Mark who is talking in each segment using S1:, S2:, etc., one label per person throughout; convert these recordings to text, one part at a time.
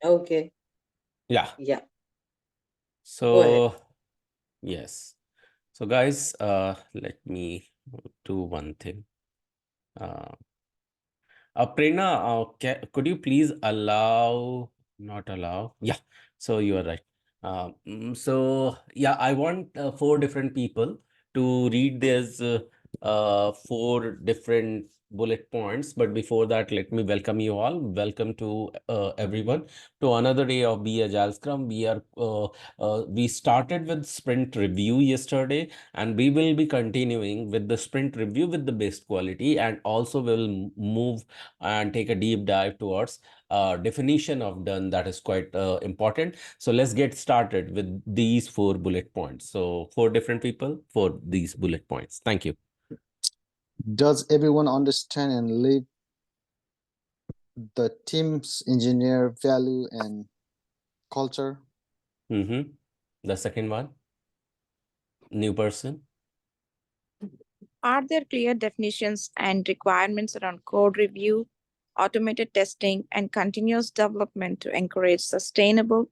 S1: Okay.
S2: Yeah.
S1: Yeah. Go ahead.
S2: So, yes. So, guys, let me do one thing. Uh, Prerna, could you please allow, not allow? Yeah, so you are right. So, yeah, I want four different people to read this four different bullet points. But before that, let me welcome you all. Welcome to everyone to another day of Be Agile Scrum. We started with sprint review yesterday, and we will be continuing with the sprint review with the best quality, and also will move and take a deep dive towards definition of done, that is quite important. So let's get started with these four bullet points. So four different people for these bullet points. Thank you.
S3: Does everyone understand and live the team's engineer value and culture?
S2: The second one, new person.
S4: Are there clear definitions and requirements around code review, automated testing, and continuous development to encourage sustainable,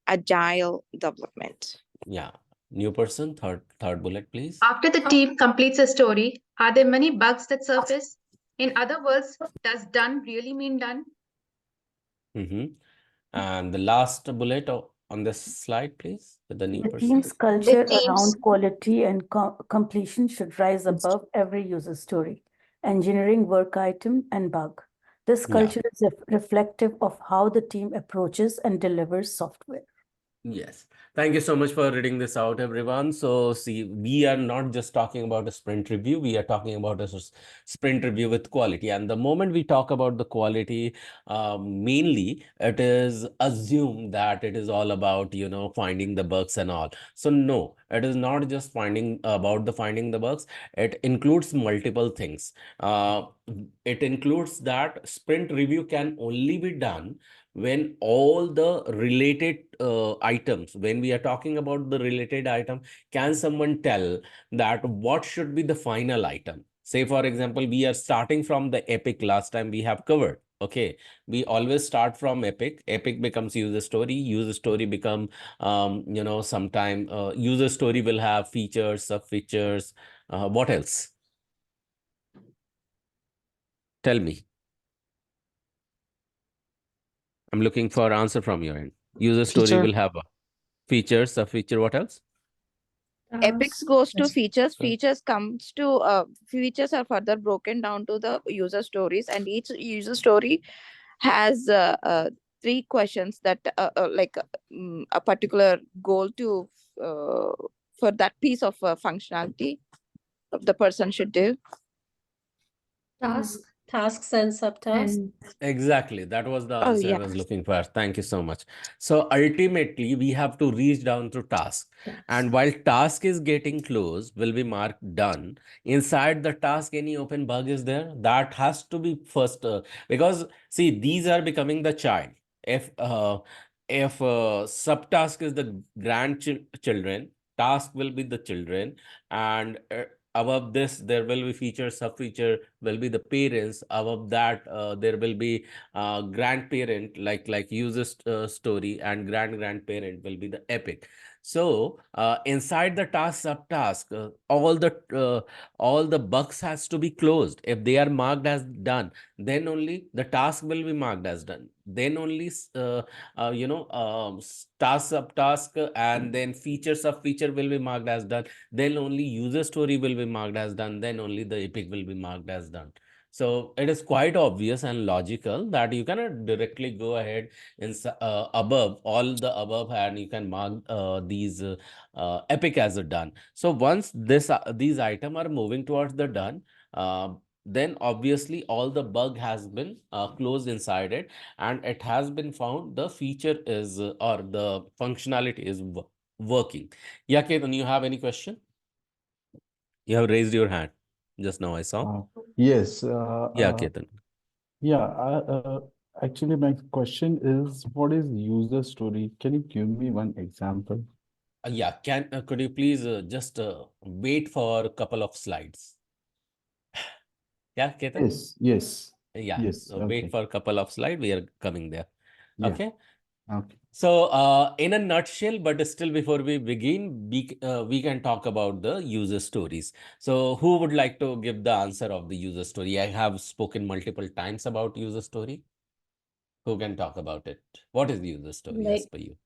S4: agile development?
S2: Yeah, new person, third bullet, please.
S5: After the team completes a story, are there many bugs that surface? In other words, does done really mean done?
S2: And the last bullet on this slide, please, with the new
S6: The
S2: person.
S6: team's culture around quality and completion should rise above every user story, engineering work item, and bug. This
S2: Yeah.
S6: culture is reflective of how the team approaches and delivers software.
S2: Yes. Thank you so much for reading this out, everyone. So, see, we are not just talking about a sprint review. We are talking about a sprint review with quality. And the moment we talk about the quality, mainly it is assumed that it is all about, finding the bugs and all. So, no, it is not just finding the bugs. It includes multiple things. It includes that sprint review can only be done when all the related items, when we are talking about the related item, can someone tell that what should be the final item? Say, for example, we are starting from the epic last time we have covered. Okay, we always start from epic. Epic becomes user story. User story become, sometime user story will have features, sub features. What else? Tell me. I'm looking for answer from your end. User story
S3: Feature.
S2: will have a features, a feature. What else?
S4: Epics goes to features. Features are further broken down to the user stories, and each user story has three questions that a particular goal to for that piece of functionality the person should do.
S7: Tasks and subtasks.
S2: Exactly. That was the
S4: Oh,
S2: answer I
S4: yeah.
S2: was looking for. Thank you so much. So ultimately, we have to reach down to task. And while task is getting closed, will be marked done. Inside the task, any open bug is there? That has to be first. Because, see, these are becoming the child. If subtask is the grandchildren, task will be the children, and above this there will be feature, sub feature will be the parents. Above that there will be grandparent, like user story, and grandparent will be the epic. So inside the task subtask, all the bugs has to be closed. If they are marked as done, then only the task will be marked as done. Then only task subtask and then feature sub feature will be marked as done. Then only user story will be marked as done. Then only the epic will be marked as done. So it is quite obvious and logical that you cannot directly go ahead in above all the above, and you can mark these epic as a done. So once these item are moving towards the done, then obviously all the bug has been closed inside it, and it has been found the feature is or the functionality is working. Yeah, Ketan, you have any question? You have raised your hand just now, I saw.
S8: Yes.
S2: Yeah, Ketan.
S8: Yeah. Actually, my question is, what is user story? Can you give me one example?
S2: Yeah, could you please just wait for a couple of slides? Yeah, Ketan?
S8: Yes. Yes.
S2: Yeah,
S8: Yes.
S2: so wait
S8: Okay.
S2: for a couple of slides. We are coming there.
S8: Yeah.
S2: Okay.
S8: Okay.
S2: So, in a nutshell, but still before we begin, we can talk about the user stories. So, who would like to give the answer of the user story? I have spoken multiple times about user story. Who can talk about it? What is the user story as
S7: Like
S2: per you?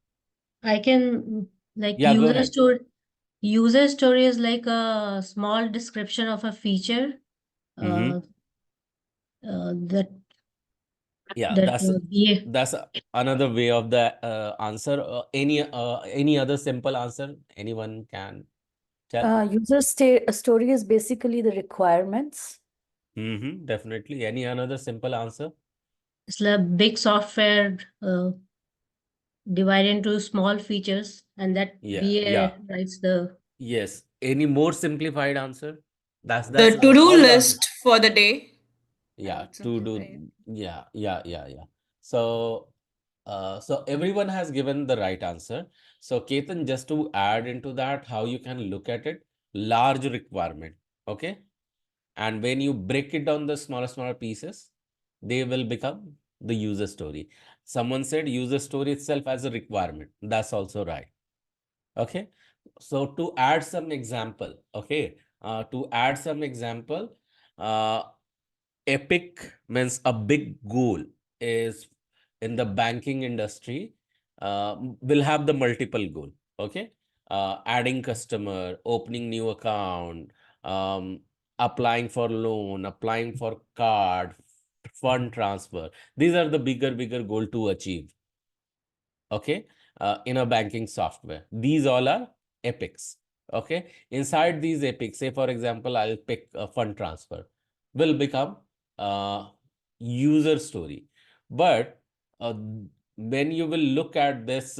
S7: I can like
S2: Yeah, go ahead.
S7: user story is like a small description of a feature
S2: Mm-hmm.
S7: uh, that
S2: Yeah,
S7: that we
S2: that's another way of the answer. Any other simple answer anyone can tell?
S6: Story is basically the requirements.
S2: Mm-hmm, definitely. Any another simple answer?
S7: it's a big software divided into small features, and that
S2: Yeah,
S7: VA
S2: yeah.
S7: writes the
S2: Yes. Any more simplified answer? That's
S1: The to-do
S2: all the answer.
S1: list for the day. I
S2: Yeah,
S1: would
S2: to do.
S1: simplify it.
S2: Yeah. So, so everyone has given the right answer. So, Ketan, just to add into that, how you can look at it, large requirement. Okay. And when you break it down the smaller pieces, they will become the user story. Someone said user story itself as a requirement. That's also right. Okay. So to add some example, okay, to add some example, uh, epic means a big goal is in the banking industry, will have the multiple goal. Okay. Adding customer, opening new account, um, applying for loan, applying for card, fund transfer. These are the bigger goal to achieve. Okay, in a banking software. These all are epics. Okay, inside these epics, say for example, I'll pick a fund transfer, will become user story. But when you will look at this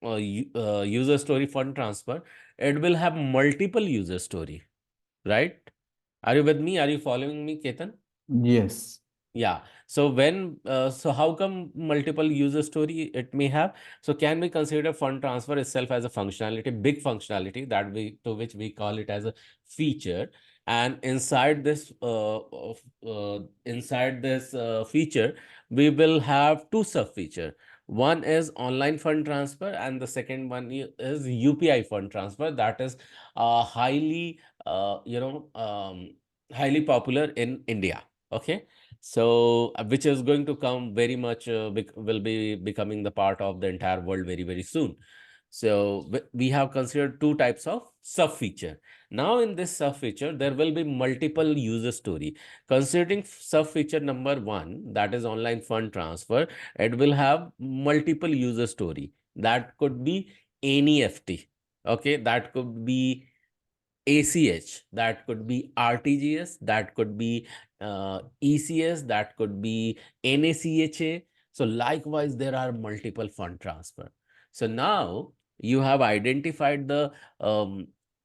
S2: user story fund transfer, it will have multiple user story, right? Are you with me? Are you following me, Ketan?
S8: Yes.
S2: Yeah. So so how come multiple user story it may have? So can we consider fund transfer itself as a functionality, big functionality that to which we call it as a feature? And inside this feature, we will have two sub feature. One is online fund transfer, and the second one is UPI fund transfer. That is highly, highly popular in India. Okay. So, which is going to come very much, will be becoming the part of the entire world very soon. So, we have considered two types of sub feature. Now, in this sub feature, there will be multiple user story. Considering sub feature number one, that is online fund transfer, it will have multiple user story. That could be NEFT. Okay, that could be ACH, that could be RTGS, that could be ECS, that could be NACHA. So likewise, there are multiple fund transfer. So now you have identified the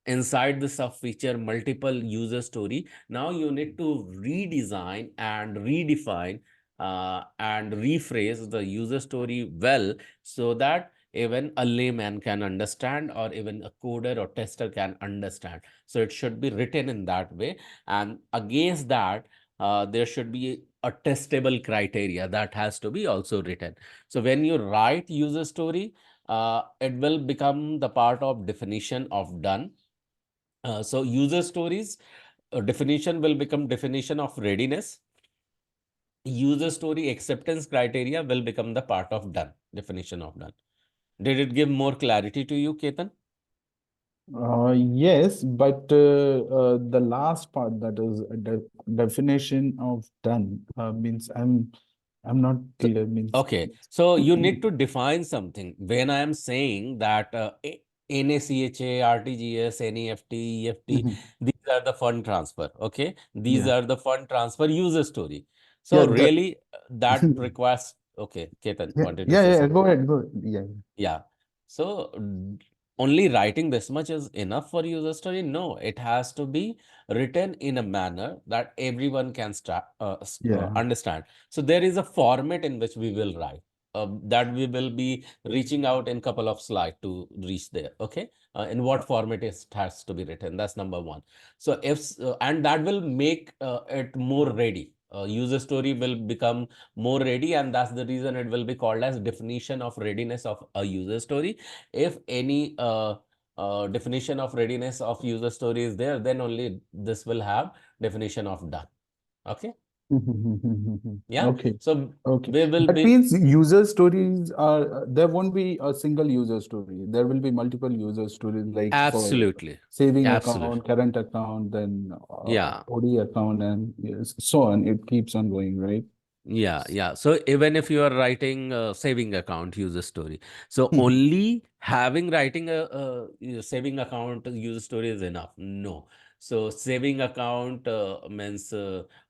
S2: inside the sub feature multiple user story. Now you need to redesign and redefine and rephrase the user story well, so that even a layman can understand, or even a coder or tester can understand. So it should be written in that way. And against that, there should be a testable criteria that has to be also written. So when you write user story, it will become the part of definition of done. So user stories definition will become definition of readiness. User story acceptance criteria will become the part of done, definition of done. Did it give more clarity to you, Ketan?
S8: Yes, but the last part, that is the definition of done, means I'm not
S2: So,
S8: clear. Means
S2: okay, so you need to define something. When I am saying that NACHA, RTGS, NEFT, EFT,
S8: Mhm.
S2: these are the fund transfer. Okay, these
S8: Yeah,
S2: are the fund transfer user story.
S8: yeah,
S2: So really, that requires. Okay, Ketan
S8: yeah,
S2: wanted to
S8: yeah,
S2: say
S8: yeah.
S2: something.
S8: Go ahead, go. Yeah,
S2: Yeah. So only writing this much is enough for user story? No, it has to be written in a manner that everyone can
S8: yeah.
S2: understand. So there is a format in which we will write. That we will be reaching out in couple of slides to reach there. Okay, in what format it has to be written. That's number one. So if and that will make it more ready. user story will become more ready, and that's the reason it will be called as definition of readiness of a user story. If any definition of readiness of user story is there, then only this will have definition of done. Okay. Yeah.
S8: Okay.
S2: So
S8: Okay.
S2: we will
S8: That
S2: be
S8: means user stories are, there won't be a single user story. There will be multiple user stories, like for
S2: absolutely.
S8: saving
S2: Absolutely.
S8: account, current account, then
S2: Yeah.
S8: OD account, and yes, so on. It keeps on going, right?
S2: Yeah. So even if you are writing a saving account user story, so only writing a saving account user story is enough. No. So saving account means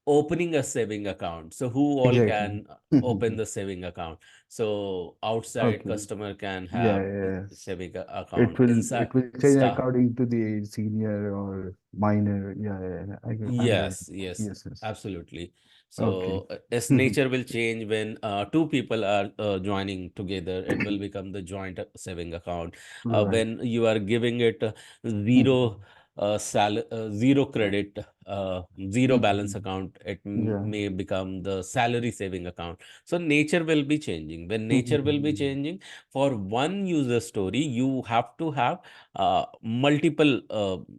S2: opening a saving account. So who all
S8: Exactly.
S2: can open the saving account? So outside
S8: Okay.
S2: customer can
S8: Yeah,
S2: have
S8: yes.
S2: saving
S8: It
S2: account.
S8: will
S2: Inside
S8: change
S2: staff.
S8: according to the senior or minor. Yeah. I got it.
S2: Yes,
S8: Yes.
S2: absolutely.
S8: Okay.
S2: So its nature will change when two people are joining together. It will become the joint saving account.
S8: Right.
S2: When you are giving it zero zero credit, zero balance account, it
S8: Yeah.
S2: may become the salary saving account. So nature will be changing. When nature will be changing, for one user story, you have to have multiple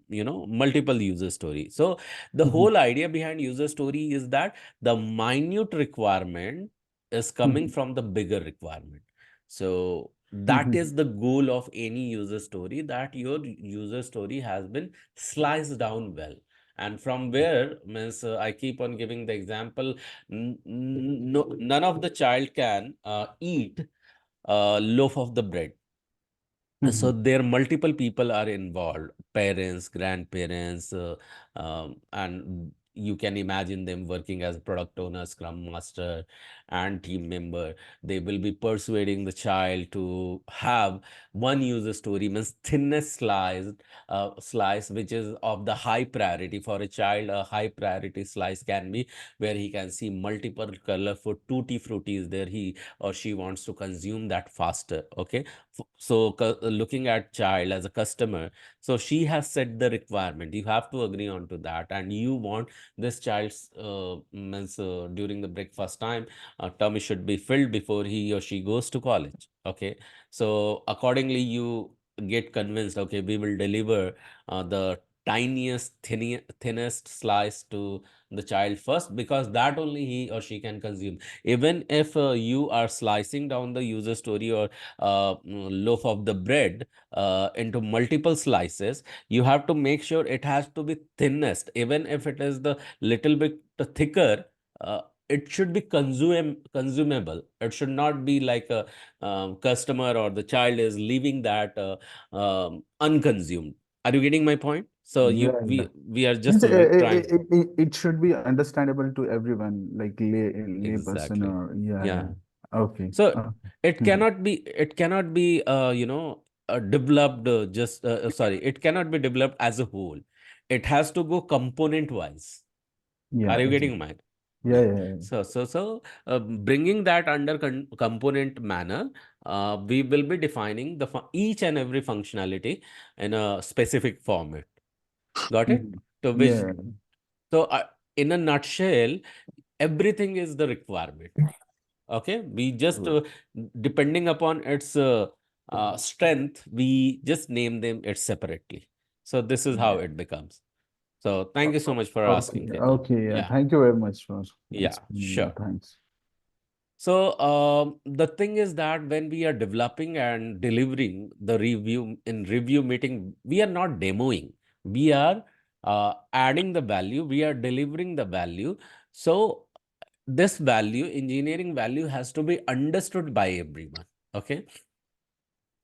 S2: multiple user stories. So the whole idea behind user story is that the minute requirement is coming from the bigger requirement. So that is the goal of any user story, that your user story has been sliced down well. And from where means I keep on giving the example, no, none of the child can eat a loaf of the bread. So there multiple people are involved, parents, grandparents, and you can imagine them working as product owner, scrum master, and team member. They will be persuading the child to have one user story, means thinnest slice, which is of the high priority for a child. A high priority slice can be where he can see multiple colorful tutti fruities there. He or she wants to consume that faster. Okay. So looking at child as a customer, so she has set the requirement. You have to agree on to that, and you want this child's means during the breakfast time, tummy should be filled before he or she goes to college. Okay, so accordingly you get convinced. Okay, we will deliver the tiniest, thinnest slice to the child first, because that only he or she can consume. Even if you are slicing down the user story or loaf of the bread into multiple slices, you have to make sure it has to be thinnest. Even if it is the little bit thicker, it should be consumable. It should not be like a customer or the child is leaving that unconsumed. Are you getting my point? So
S8: Yeah.
S2: we are just
S8: Means,
S2: trying.
S8: it should be understandable to everyone, like lay person
S2: Exactly.
S8: or
S2: Yeah.
S8: Okay.
S2: So it cannot be developed sorry, it cannot be developed as a whole. It has to go component wise.
S8: Yeah,
S2: Are you
S8: exactly.
S2: getting mine?
S8: Yeah.
S2: So bringing that under component manner, we will be defining the each and every functionality in a specific format. Got it? So which
S8: Yeah.
S2: so in a nutshell, everything is the requirement. Okay, we just depending upon its strength, we just name them it separately. So this is how
S8: Yeah.
S2: it becomes. So thank you so much for
S8: Okay.
S2: asking, Ketan.
S8: Okay. Yeah.
S2: Yeah,
S8: Thank you very much for
S2: yeah,
S8: explaining.
S2: sure.
S8: Thanks.
S2: So the thing is that when we are developing and delivering the review meeting, we are not demoing. We are adding the value. We are delivering the value. So this value, engineering value, has to be understood by everyone. Okay.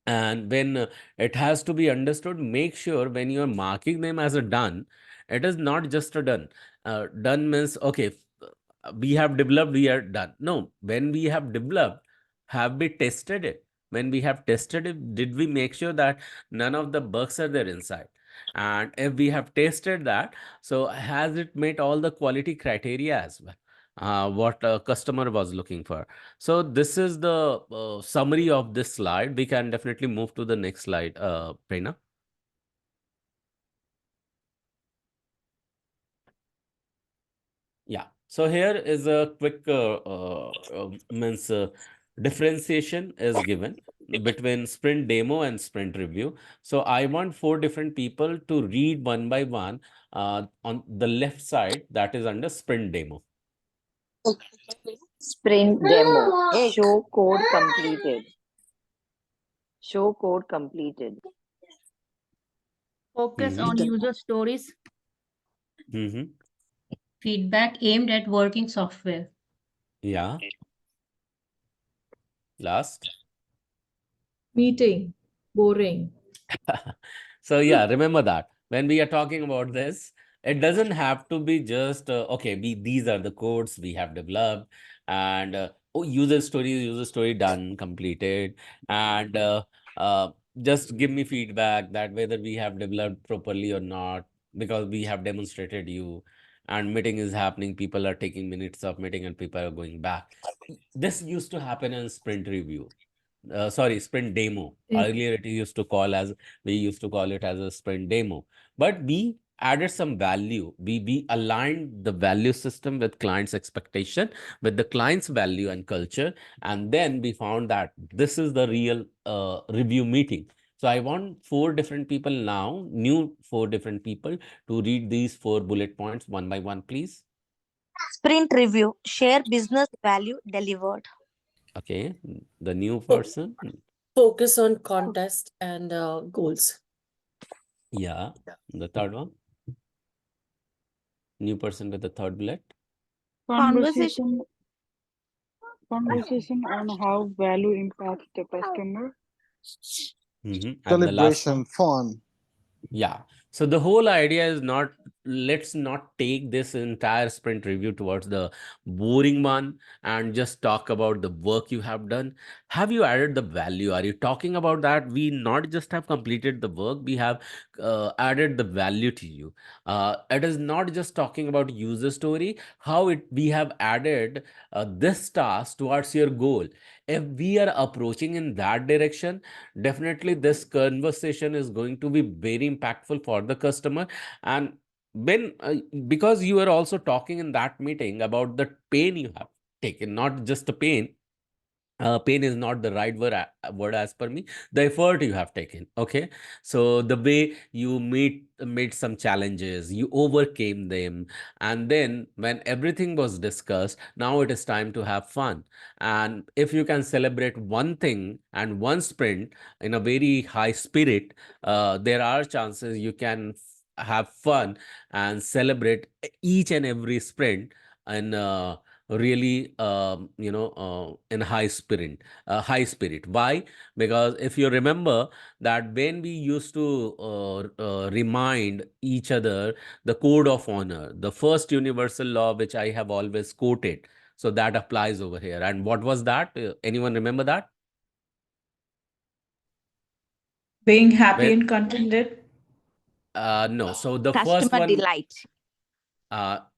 S2: And when it has to be understood, make sure when you are marking them as a done, it is not just a done. Done means, okay, we have developed, we are done. No, when we have developed, have we tested it? When we have tested it, did we make sure that none of the bugs are there inside? And if we have tested that, so has it met all the quality criteria as well? What a customer was looking for. So this is the summary of this slide. We can definitely move to the next slide, Prerna. Yeah. So here is a quick differentiation is given between sprint demo and sprint review. So I want 4 different people to read one by one on the left side, that is under sprint demo.
S4: Sprint demo. Show code completed. Show code completed.
S7: Focus on
S2: Mhm.
S7: user stories.
S2: Mhm.
S7: Feedback aimed at working software.
S2: Yeah. Last.
S1: Meeting. Boring.
S2: So yeah, remember that when we are talking about this, it doesn't have to be just okay. These are the codes we have developed, and oh, user story done, completed, and just give me feedback that whether we have developed properly or not, because we have demonstrated you, and meeting is happening. People are taking minutes of meeting, and people are going back. This used to happen in sprint review. Sorry, sprint demo. Earlier, we used to call it as a sprint demo. But we added some value. We aligned the value system with client's expectation, with the client's value and culture. And then we found that this is the real review meeting. So I want 4 different people now, new 4 different people to read these 4 bullet points one by one, please.
S9: Sprint review, share business value delivered.
S2: Okay, the new person.
S1: Focus on contest and goals.
S2: Yeah, the third one. New person with the third bullet.
S4: Conversation.
S10: Conversation on how value impacts the customer.
S2: And the last
S3: Celebration,
S2: one.
S3: fun.
S2: Yeah. So the whole idea is not, let's not take this entire sprint review towards the boring one and just talk about the work you have done. Have you added the value? Are you talking about that? We not just have completed the work, we have added the value to you. It is not just talking about user story, how we have added this task towards your goal. If we are approaching in that direction, definitely this conversation is going to be very impactful for the customer. And when because you are also talking in that meeting about the pain you have taken, not just the pain. Pain is not the right word as per me. The effort you have taken. Okay, so the way you made some challenges, you overcame them, and then when everything was discussed, now it is time to have fun. And if you can celebrate one thing and one sprint in a very high spirit, there are chances you can have fun and celebrate each and every sprint and really in high spirit. Why? Because if you remember that when we used to remind each other the code of honor, the first universal law which I have always quoted, so that applies over here. And what was that? Anyone remember that?
S1: Being happy
S2: Well,
S1: and contented.
S2: no, so the first
S4: Customer
S2: one.
S4: delight.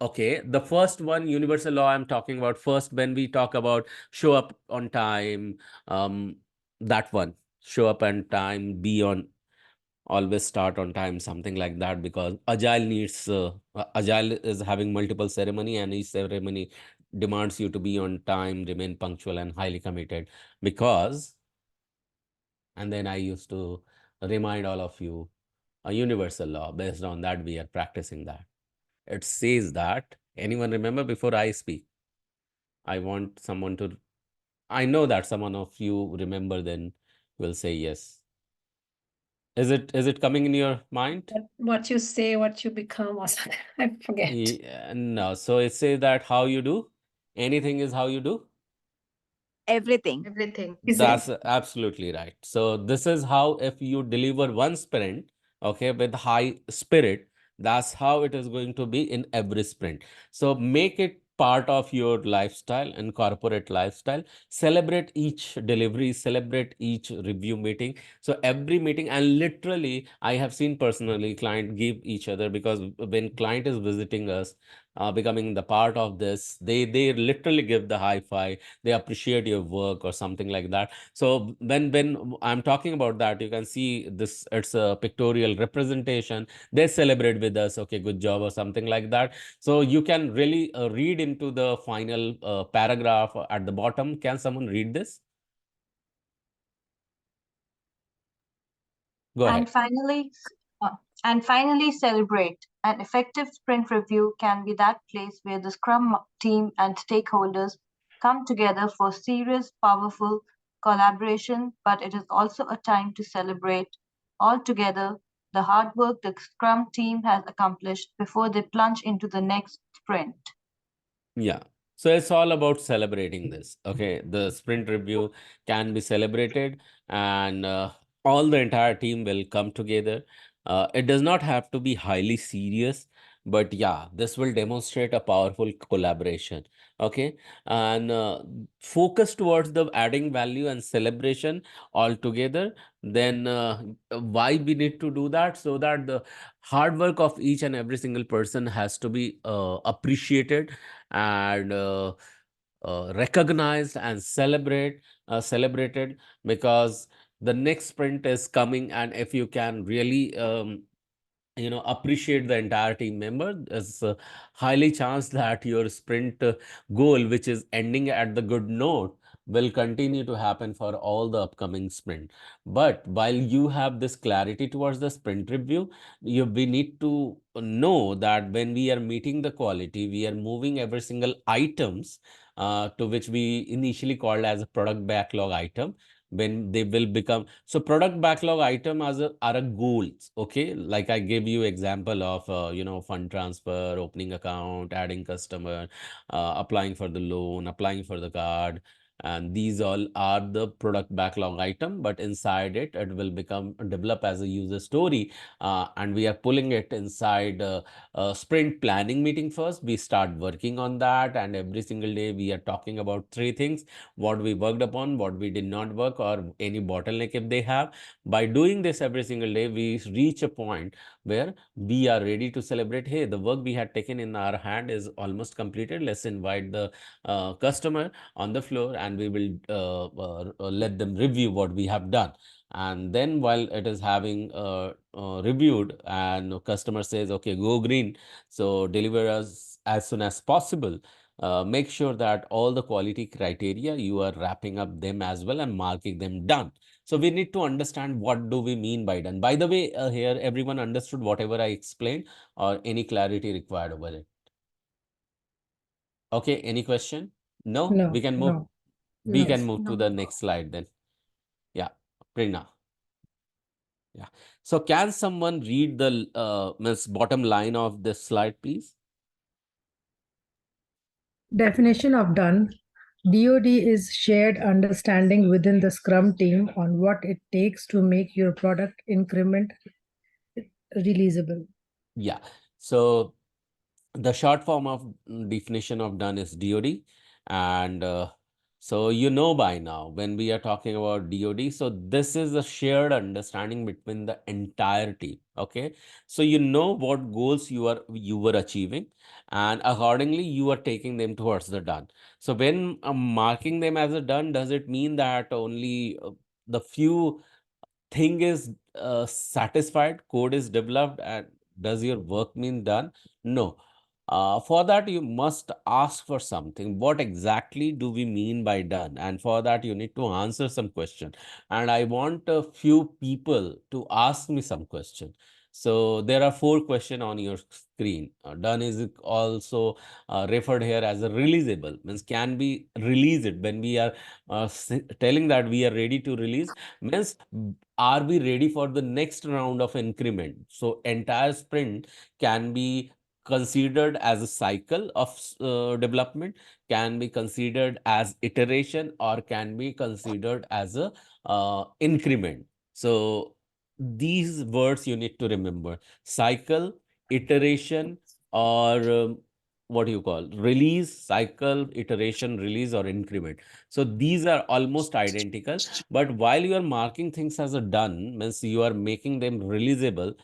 S2: Okay, the first one, universal law I'm talking about first, when we talk about show up on time, that one, show up on time, be on, always start on time, something like that, because Agile needs, Agile is having multiple ceremony, and each ceremony demands you to be on time, remain punctual and highly committed. Because, and then I used to remind all of you a universal law. Based on that, we are practicing that. It says that, anyone remember before I speak? I want someone to, I know that someone of you remember, then will say yes. Is it coming in your mind?
S1: What you say, what you become, or something. I forget.
S2: Yeah, no. So it says that how you do, anything is how you do.
S4: Everything.
S5: Everything.
S2: That's absolutely right. So this is how, if you deliver one sprint, okay, with high spirit, that's how it is going to be in every sprint. So make it part of your lifestyle and corporate lifestyle. Celebrate each delivery, celebrate each review meeting. So every meeting, and literally, I have seen personally client give each other, because when client is visiting us, becoming the part of this. They literally give the high five, they appreciate your work or something like that. So when I'm talking about that, you can see this, it's a pictorial representation. They celebrate with us, okay, good job or something like that. So you can really read into the final paragraph at the bottom. Can someone read this? Go ahead.
S9: Uh, and finally, celebrate. An effective sprint review can be that place where the Scrum team and stakeholders come together for serious, powerful collaboration, but it is also a time to celebrate all together the hard work the Scrum team has accomplished before they plunge into the next sprint.
S2: Yeah. So it's all about celebrating this. Okay. The sprint review can be celebrated, and all the entire team will come together. It does not have to be highly serious, but yeah, this will demonstrate a powerful collaboration. Okay. And focus towards the adding value and celebration all together. Then why we need to do that? So that the hard work of each and every single person has to be appreciated and recognized and celebrated, because the next sprint is coming, and if you can really appreciate the entire team member, there's a highly chance that your sprint goal, which is ending at the good note, will continue to happen for all the upcoming sprint. But while you have this clarity towards the sprint review, we need to know that when we are meeting the quality, we are moving every single items to which we initially called as a product backlog item. When they will become, so product backlog item are a goals. Okay, like I gave you example of fund transfer, opening account, adding customer, applying for the loan, applying for the card, and these all are the product backlog item. But inside it will become develop as a user story, and we are pulling it inside sprint planning meeting. First we start working on that, and every single day we are talking about three things: what we worked upon, what we did not work, or any bottleneck if they have. By doing this every single day, we reach a point where we are ready to celebrate. Hey, the work we had taken in our hand is almost completed. Let's invite the customer on the floor, and we will let them review what we have done. And then while it is having reviewed, and customer says, okay, go green, so deliver us as soon as possible. Make sure that all the quality criteria, you are wrapping up them as well and marking them done. So we need to understand what do we mean by done. By the way, here everyone understood whatever I explained, or any clarity required over it? Okay, any question? No,
S11: No,
S2: we can move.
S11: no,
S2: We
S11: no.
S2: can move to the next slide then. Yeah, Prerna. Yeah. So can someone read the bottom line of this slide, please?
S11: Definition of done. DoD is shared understanding within the Scrum team on what it takes to make your product increment releasable.
S2: Yeah. So the short form of definition of done is DoD. And so by now when we are talking about DoD, so this is a shared understanding between the entire team. Okay, so what goals you were achieving, and accordingly you are taking them towards the done. So when marking them as a done, does it mean that only the few thing is satisfied, code is developed, and does your work mean done? No. For that, you must ask for something. What exactly do we mean by done? And for that, you need to answer some question. And I want a few people to ask me some question. So there are 4 questions on your screen. Done is also referred here as a releasable, means can be released. When we are telling that we are ready to release, means are we ready for the next round of increment? So entire sprint can be considered as a cycle of development, can be considered as iteration, or can be considered as a increment. So these words you need to remember: cycle, iteration, or what do you call release, cycle, iteration, release, or increment. So these are almost identical. But while you are marking things as a done, means you are making them releasable,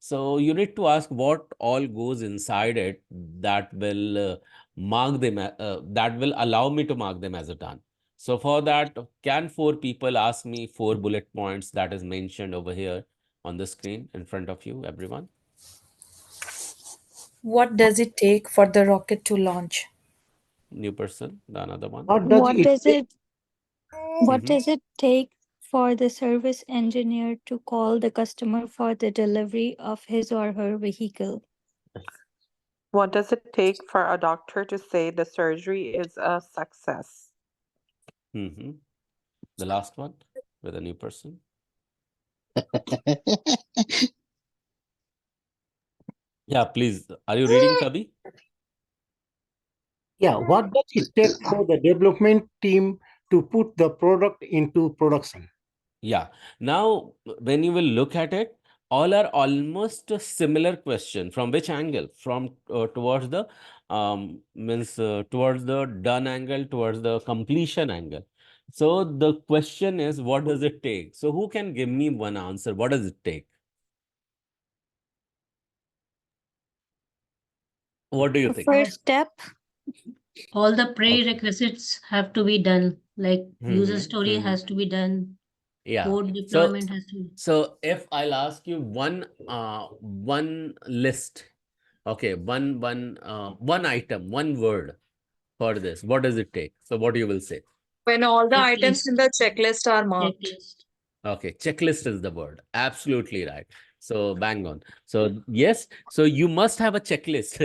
S2: So you need to ask what all goes inside it that will mark them, that will allow me to mark them as a done. So for that, can 4 people ask me 4 bullet points that is mentioned over here on the screen in front of you, everyone?
S12: What does it take for the rocket to launch?
S2: New person, the another one.
S13: What does
S14: What
S13: it
S14: does
S13: take?
S14: it what
S2: Mhm.
S14: does it take for the service engineer to call the customer for the delivery of his or her vehicle?
S15: What does it take for a doctor to say the surgery is a success?
S2: Mm-hmm. The last one with a new person. Yeah, please. Are you reading, Kabi?
S13: Yeah, what does it take for the development team to put the product into production?
S2: Yeah. Now, when you will look at it, all are almost a similar question. From which angle? From towards the towards the done angle, towards the completion angle. So the question is, what does it take? So who can give me one answer? What does it take? What do you
S14: The
S2: think?
S14: first step,
S7: All the
S2: Okay.
S7: prerequisites have to be done, like user
S2: Mm-hmm.
S7: story
S2: Mm-hmm.
S7: has to be done,
S2: Yeah.
S7: code
S2: So
S7: deployment has to be.
S2: so if I'll ask you one list, okay, one item, one word for this, what does it take? So what you will say?
S12: When all the items
S7: Checklist.
S12: in the checklist are marked.
S7: Checklist.
S2: Okay, checklist is the word. Absolutely right. So bang on. So yes, so you must have a checklist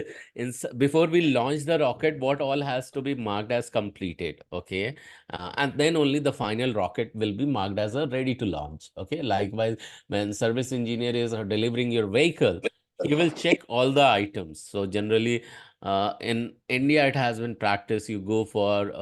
S2: before we launch the rocket. What all has to be marked as completed? Okay, and then only the final rocket will be marked as a ready to launch. Okay. Likewise, when service engineer is delivering your vehicle, he will check all the items. So generally, in India, it has been practiced. You go for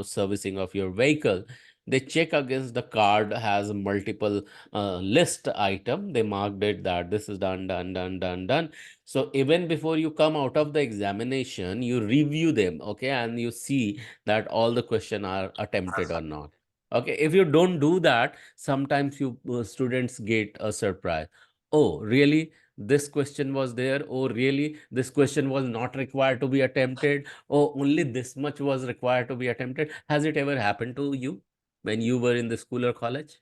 S2: servicing of your vehicle, they check against the card has multiple list item. They marked it that this is done. So even before you come out of the examination, you review them, okay, and you see that all the question are attempted or not. Okay, if you don't do that, sometimes you students get a surprise. Oh, really? This question was there. Oh, really? This question was not required to be attempted. Oh, only this much was required to be attempted. Has it ever happened to you? When you were in the school or college,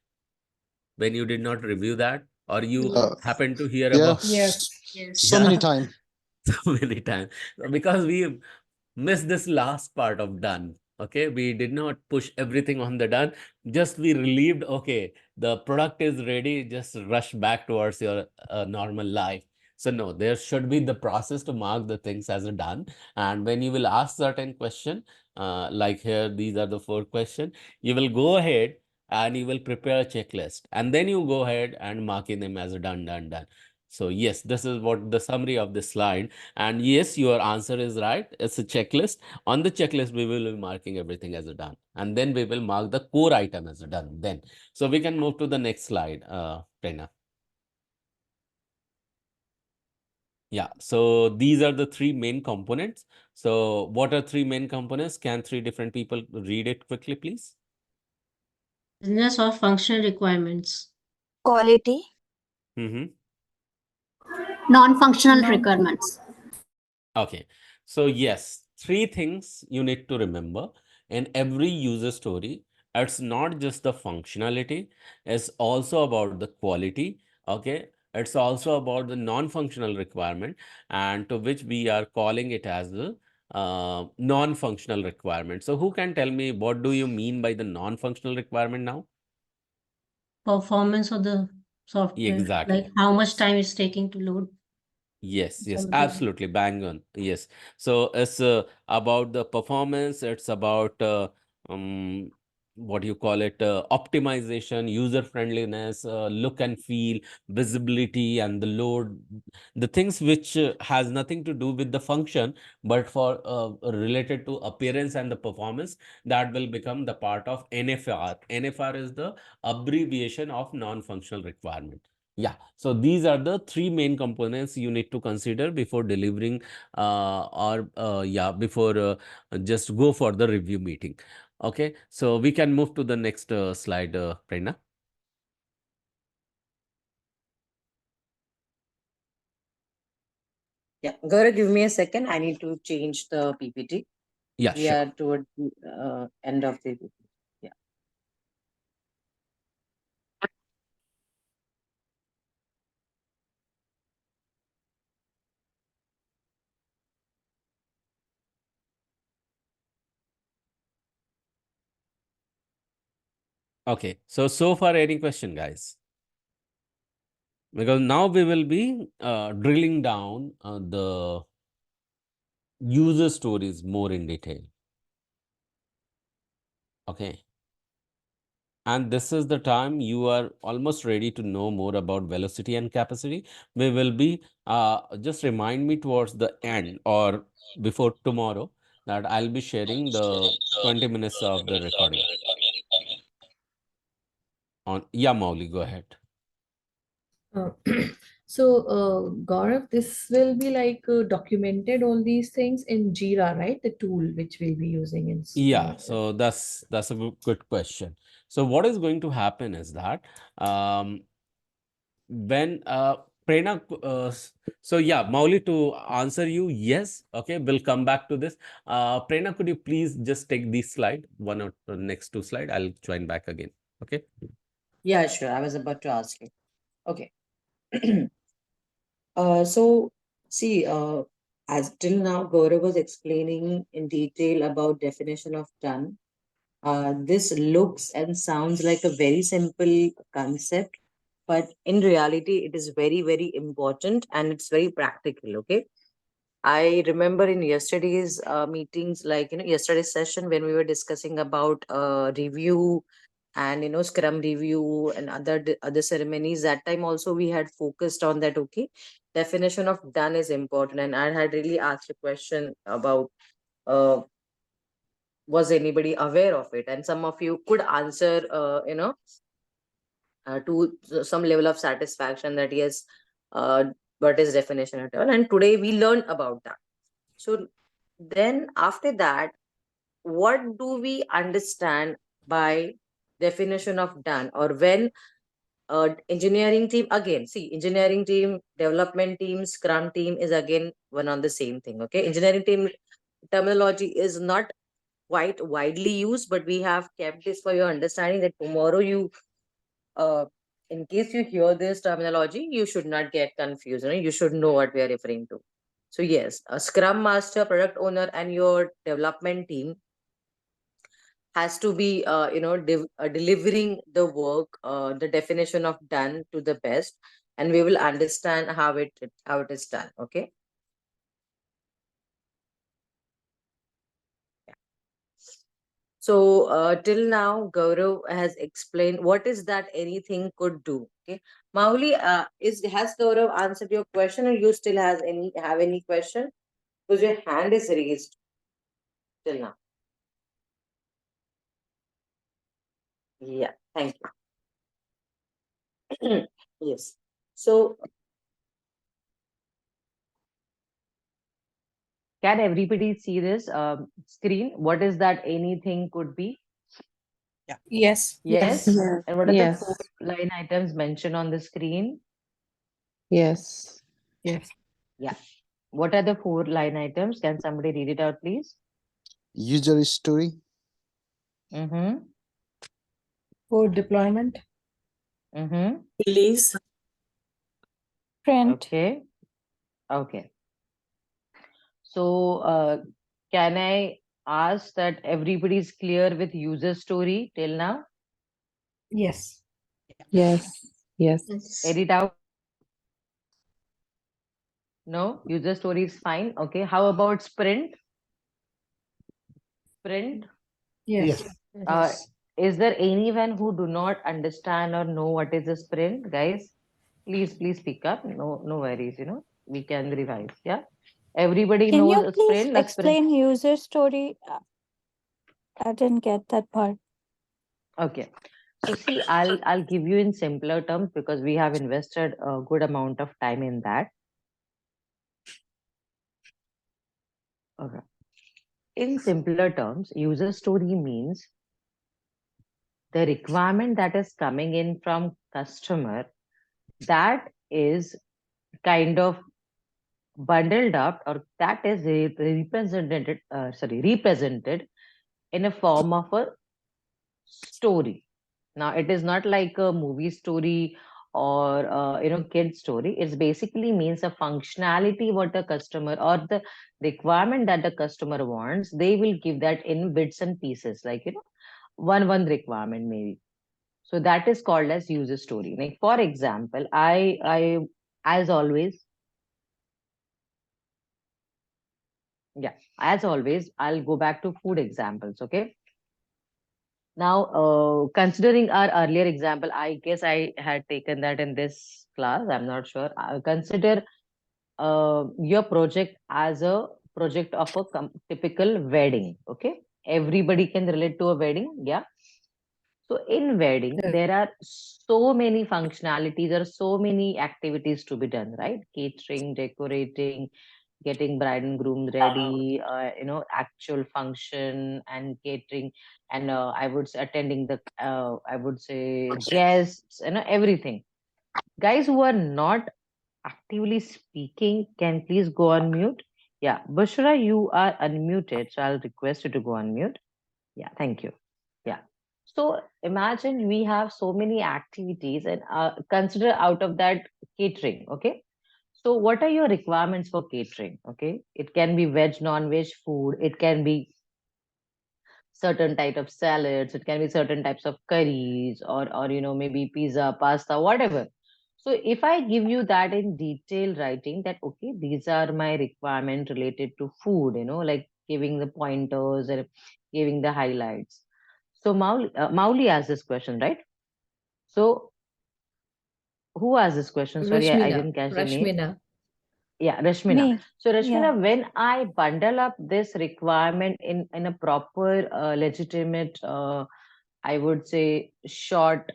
S2: when you did not review that, or you happened to hear
S3: Yeah,
S2: about?
S3: so many
S2: Yeah,
S3: times.
S2: so many times. Because we missed this last part of done. Okay, we did not push everything on the done. Just we relieved, okay, the product is ready, just rush back towards your normal life. So no, there should be the process to mark the things as a done. And when you will ask certain question, like here, these are the 4 questions, you will go ahead and you will prepare a checklist, and then you go ahead and marking them as a done. So yes, this is what the summary of this slide. And yes, your answer is right. It's a checklist. On the checklist, we will be marking everything as a done. And then we will mark the core item as a done then. So we can move to the next slide, Prerna. Yeah, so these are the 3 main components. So what are 3 main components? Can 3 different people read it quickly, please?
S7: Business or functional requirements.
S14: quality,
S2: Mm-hmm.
S16: Non-functional
S14: non
S16: requirements.
S2: Okay, so yes, 3 things you need to remember in every user story. It's not just the functionality, it's also about the quality. Okay, it's also about the non-functional requirement, and to which we are calling it as the non-functional requirement. So who can tell me what do you mean by the non-functional requirement now?
S7: Performance of the software,
S2: Exactly.
S7: like how much time it's taking to load.
S2: Yes,
S7: Something.
S2: absolutely, bang on. Yes. So it's about the performance, it's about what do you call it, optimization, user friendliness, look and feel, visibility, and the load, the things which has nothing to do with the function, but for related to appearance and the performance, that will become the part of NFR. NFR is the abbreviation of non-functional requirement. Yeah, so these are the 3 main components you need to consider before delivering before just go for the review meeting. Okay, so we can move to the next slide, Prerna.
S16: Yeah, Gaurav, give me a second. I need to change the PPT.
S2: Yeah,
S16: We
S2: sure.
S16: are toward the end of the PPT. Yeah.
S2: Okay. So far, any question, guys? Because now we will be drilling down the user stories more in detail. Okay. And this is the time you are almost ready to know more about velocity and capacity. We will be, just remind me towards the end or before tomorrow that I'll be sharing the 20 minutes of the recording. Yeah, Mauli, go ahead.
S17: Uh, Gaurav, this will be like documented all these things in Jira, right? The tool which we'll be using in.
S2: Yeah, so that's a good question. So what is going to happen is that when Prerna, so yeah, Mauli, to answer you, yes, okay, we'll come back to this. Prerna, could you please just take this slide, one or the next two slide? I'll join back again. Okay.
S16: Yeah, sure. I was about to ask you. Okay. So see, as till now, Gaurav was explaining in detail about definition of done. This looks and sounds like a very simple concept, but in reality, it is very, very important and it's very practical. Okay. I remember in yesterday's meetings, like, yesterday's session when we were discussing about review and, Scrum review and other ceremonies, that time also we had focused on that. Okay. Definition of done is important. And I had really asked a question about, was anybody aware of it? And some of you could answer, to some level of satisfaction that yes, what is definition at all. And today we learned about that. So then after that, what do we understand by definition of done? Or when engineering team, again, see, engineering team, development team, Scrum team is again one on the same thing. Okay. Engineering team terminology is not quite widely used, but we have kept this for your understanding that tomorrow you, in case you hear this terminology, you should not get confused. You should know what we are referring to. So yes, a Scrum Master, product owner, and your development team has to be, delivering the work, the definition of done to the best, and we will understand how it is done. Okay. So till now, Gaurav has explained what is that anything could do. Okay, Mauli, has Gaurav answered your question, or you still have any question? Because your hand is raised till now. Yeah, thank you. Yes. So, can everybody see this screen? What is that anything could be?
S12: Yeah. Yes.
S16: Yes.
S12: Yes.
S16: And what are the
S12: Yes.
S16: 4 line items mentioned on the screen?
S12: Yes. Yes.
S16: Yeah. What are the 4 line items? Can somebody read it out, please?
S3: User story,
S16: Mm-hmm.
S11: For deployment,
S16: Mm-hmm.
S1: Release.
S14: Print.
S16: Okay. Okay. So, can I ask that everybody's clear with user story till now?
S11: yes.
S12: Yes. Yes.
S16: Any doubt? No, user story is fine. Okay. How about sprint? Sprint?
S11: Yes.
S16: Is there anyone who do not understand or know what is a sprint, guys? Please speak up. No worries. We can revise. Yeah. Everybody
S14: Can
S16: knows
S14: you
S16: a
S14: please
S16: sprint. Like sprint.
S14: explain user story? I didn't get that part.
S16: Okay. So see, I'll give you in simpler terms because we have invested a good amount of time in that. Okay. In simpler terms, user story means the requirement that is coming in from customer that is kind of
S18: bundled up, or that is represented in a form of a story. Now, it is not like a movie story or kid story. It's basically means a functionality what the customer or the requirement that the customer wants. They will give that in bits and pieces, like one requirement maybe. So that is called as user story. Like for example, I as always, I'll go back to food examples. Okay. Now, considering our earlier example, I guess I had taken that in this class. I'm not sure. Consider your project as a project of a typical wedding. Okay. Everybody can relate to a wedding. Yeah. So in wedding, there are so many functionalities or so many activities to be done, right? Catering, decorating, getting bride and groom ready, actual function and catering, and I would say attending the, I would say guests, everything. Guys who are not actively speaking, can please go on mute. Yeah, Bushra, you are unmuted, so I'll request you to go on mute. Yeah, thank you. Yeah. So imagine we have so many activities and consider out of that catering. Okay. So what are your requirements for catering? Okay. It can be veg, non-veg food. It can be certain type of salads. It can be certain types of curries or maybe pizza, pasta, whatever. So if I give you that in detail writing that, okay, these are my requirement related to food, like giving the pointers and giving the highlights. So Mauli asked this question, right? So who asked this question? Sorry, I didn't catch the name.
S17: Rashmina.
S18: Yeah, Rashmina.
S14: Me.
S18: So Rashmina,
S14: Yeah.
S18: when I bundle up this requirement in a proper, legitimate, I would say short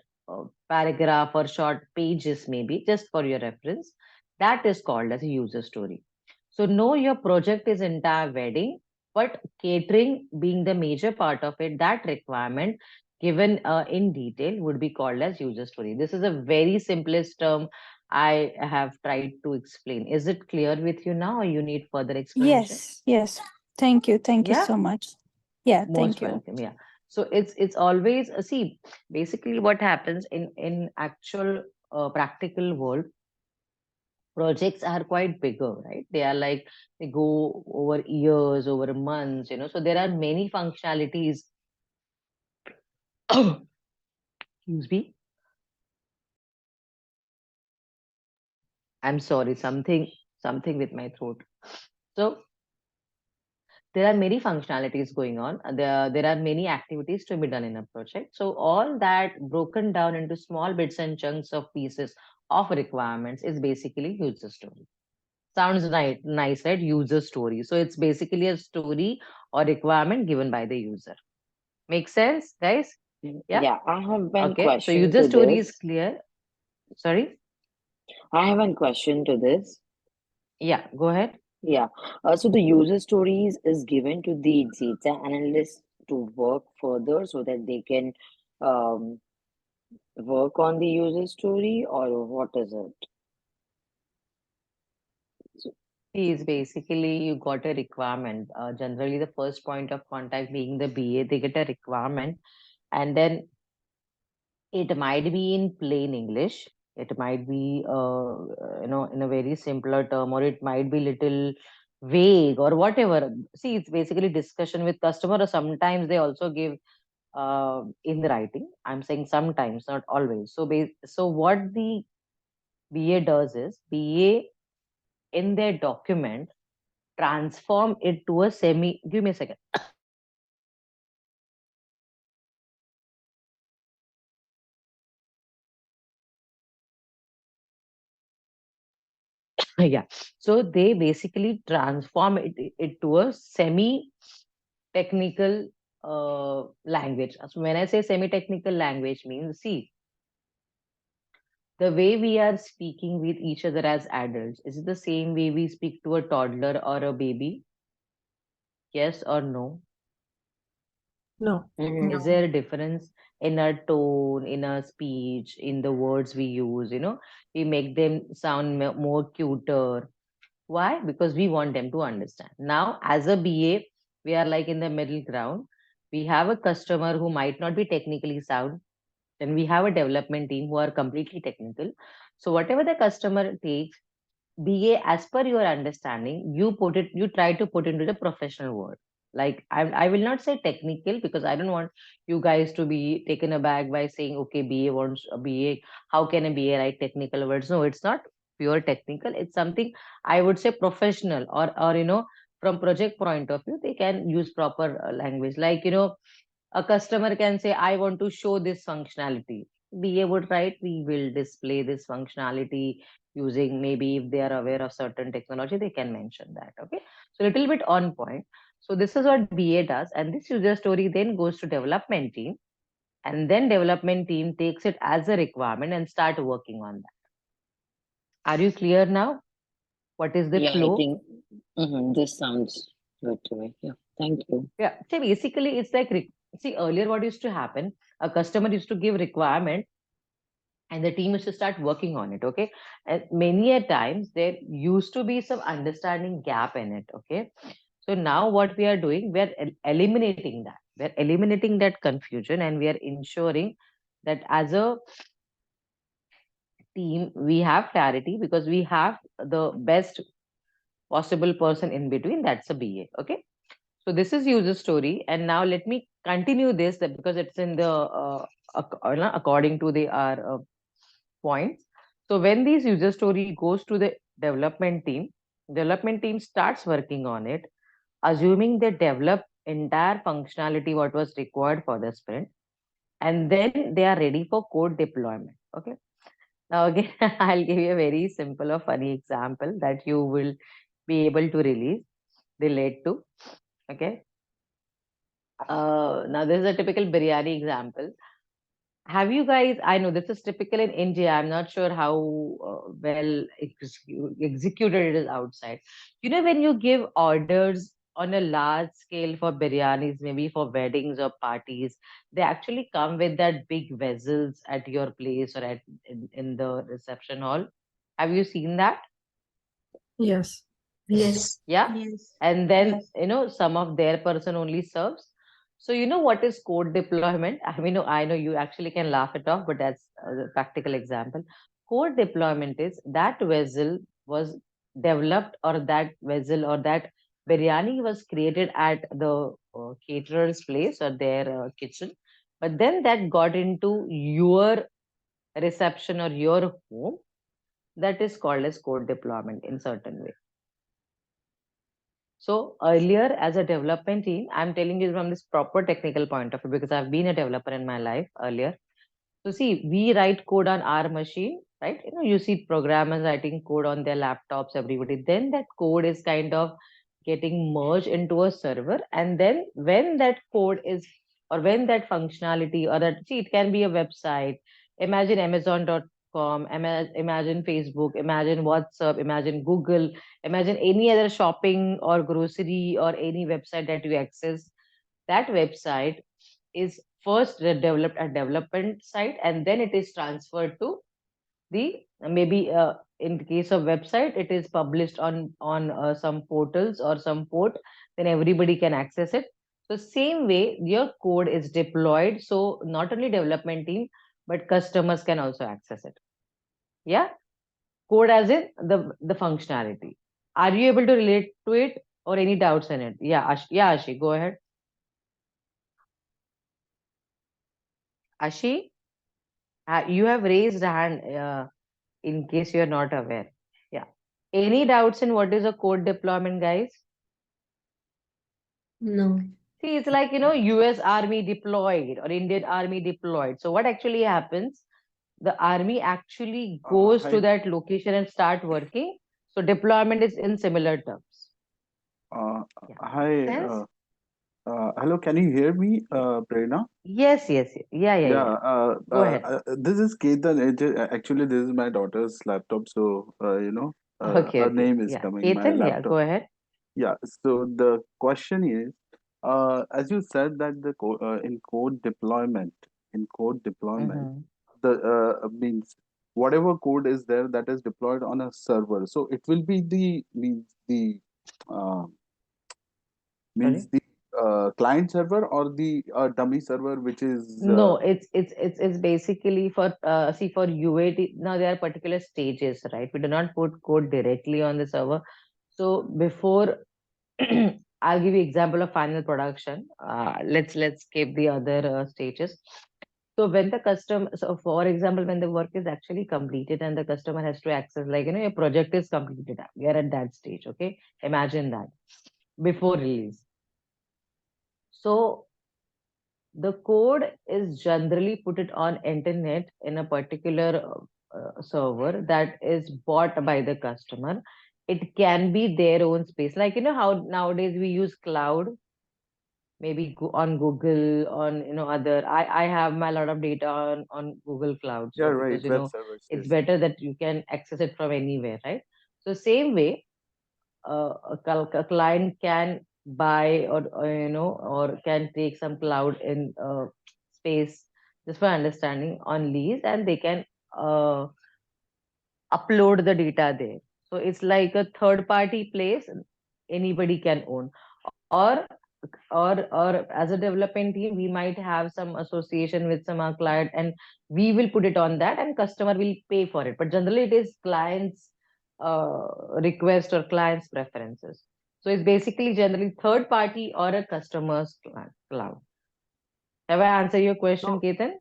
S18: paragraph or short pages, maybe just for your reference, that is called as a user story. So no, your project is entire wedding, but catering being the major part of it, that requirement given in detail would be called as user story. This is a very simplest term I have tried to explain. Is it clear with you now, or you need further explanation?
S14: Yes. Yes. Thank you. Thank you
S18: Yeah.
S14: so much. Yeah.
S18: Most
S14: Thank you.
S18: welcome. Yeah. So it's always see, basically what happens in actual practical world, projects are quite bigger, right? They are like they go over years, over months, so there are many functionalities. Excuse me. I'm sorry, something with my throat. So there are many functionalities going on. There are many activities to be done in a project. So all that broken down into small bits and chunks of pieces of requirements is basically user story. Sounds nice, right? User story. So it's basically a story or requirement given by the user. Make sense, guys? Yeah.
S19: Yeah, I have one
S18: Okay. So
S19: question
S18: user
S19: to
S18: story is
S19: this.
S18: clear. Sorry.
S19: I have one question to this.
S18: Yeah, go ahead.
S19: Yeah. So the user stories is given to the data analyst to work further so that they can um, work on the user story, or what is it? So,
S18: Is basically you got a requirement. Generally, the first point of contact being the BA, they get a requirement, and then it might be in plain English. It might be, in a very simpler term, or it might be little vague or whatever. See, it's basically discussion with customer, or sometimes they also give in the writing. I'm saying sometimes, not always. So what the BA does is BA in their document transform it to a semi. Give me a second. Yeah. So they basically transform it to a semi technical language. So when I say semi technical language means, see, the way we are speaking with each other as adults, is it the same way we speak to a toddler or a baby? Yes or no?
S17: No.
S18: Is there a difference in our tone, in our speech, in the words we use? We make them sound more cuter. Why? Because we want them to understand. Now, as a BA, we are like in the middle ground. We have a customer who might not be technically sound, and we have a development team who are completely technical. So whatever the customer takes, BA, as per your understanding, you try to put into the professional word. Like I will not say technical, because I don't want you guys to be taken aback by saying, okay, BA wants a BA. How can a BA write technical words? No, it's not pure technical. It's something I would say professional, or from project point of view, they can use proper language. Like, a customer can say, I want to show this functionality. BA would write, we will display this functionality using, maybe if they are aware of certain technology, they can mention that. Okay. So a little bit on point. So this is what BA does. And this user story then goes to development team. And then development team takes it as a requirement and start working on that. Are you clear now? What is the
S19: Yeah, I
S18: flow?
S19: think this sounds good to me. Yeah, thank you.
S18: Yeah. So basically, it's like, see, earlier what used to happen, a customer used to give requirement and the team used to start working on it. Okay. And many a times there used to be some understanding gap in it. Okay. So now what we are doing, we are eliminating that. We're eliminating that confusion, and we are ensuring that as a team, we have clarity, because we have the best possible person in between. That's a BA. Okay. So this is user story. And now let me continue this, because it's in the, according to our points. So when this user story goes to the development team starts working on it, assuming they develop entire functionality what was required for the sprint, and then they are ready for code deployment. Okay. Now again, I'll give you a very simple or funny example that you will be able to relate to. Okay. Now this is a typical biryani example. Have you guys, I know this is typical in India, I'm not sure how well executed it is outside. When you give orders on a large scale for biryanis, maybe for weddings or parties, they actually come with that big vessels at your place or in the reception hall. Have you seen that?
S11: Yes.
S10: Yes.
S18: Yeah.
S10: Yes.
S18: And then,
S10: Yes.
S18: some of their person only serves. So, what is code deployment? I know you actually can laugh it off, but that's a practical example. Code deployment is that vessel was developed, or that vessel or that biryani was created at the caterer's place or their kitchen. But then that got into your reception or your home. That is called as code deployment in certain way. So earlier, as a development team, I'm telling you from this proper technical point of view, because I've been a developer in my life earlier. So see, we write code on our machine, right? You see programmers writing code on their laptops, everybody. Then that code is kind of getting merged into a server. And then when that code is, or when that functionality, or that, see, it can be a website. Imagine Amazon.com, imagine Facebook, imagine WhatsApp, imagine Google, imagine any other shopping or grocery or any website that you access. That website is first developed at development site, and then it is transferred to the, maybe in the case of website, it is published on some portals or some port, then everybody can access it. So same way your code is deployed, so not only development team but customers can also access it. Yeah. Code as in the functionality. Are you able to relate to it, or any doubts in it? Yeah, Ashi, go ahead. Ashi, you have raised hand in case you are not aware. Yeah. Any doubts in what is a code deployment, guys?
S7: No.
S18: See, it's like, US Army deployed or Indian Army deployed. So what actually happens? The army actually goes to
S8: Hi,
S18: that location and start working. So deployment is in similar terms. Yeah.
S8: hi,
S18: Sense?
S8: hello, can you hear me, Prerna?
S18: Yes. Yeah. Go ahead.
S8: This is Ketan. Actually, this is my daughter's laptop, so her
S18: Okay.
S8: name is
S18: Yeah.
S8: coming my
S18: Ketan, yeah,
S8: laptop.
S18: go ahead.
S8: Yeah. So the question is, as you said that in code deployment,
S18: Mhm.
S8: the means whatever code is there that is deployed on a server, so it will be uh,
S18: Sorry?
S8: the client server or the dummy server, which is
S18: No, it's basically for see for UAT. Now there are particular stages, right? We do not put code directly on the server. So before I'll give you example of final production. Let's skip the other stages. So when the customer, so for example, when the work is actually completed and the customer has to access, like your project is completed, we are at that stage. Okay, imagine that before release. So the code is generally put it on internet in a particular server that is bought by the customer. It can be their own space, like how nowadays we use cloud, maybe on Google, on other. I have my lot of data on Google Cloud,
S8: yeah,
S18: so
S8: right,
S18: because
S8: web servers,
S18: it's
S8: yes.
S18: better that you can access it from anywhere, right? So same way, a client can buy or can take some cloud in space, just for understanding, on lease, and they can upload the data there. So it's like a third party place anybody can own, or as a development team we might have some association with some client, and we will put it on that and customer will pay for it, but generally it is clients request or clients preferences. So it's basically generally third party or a customer's cloud. Have I answered your question, Ketan?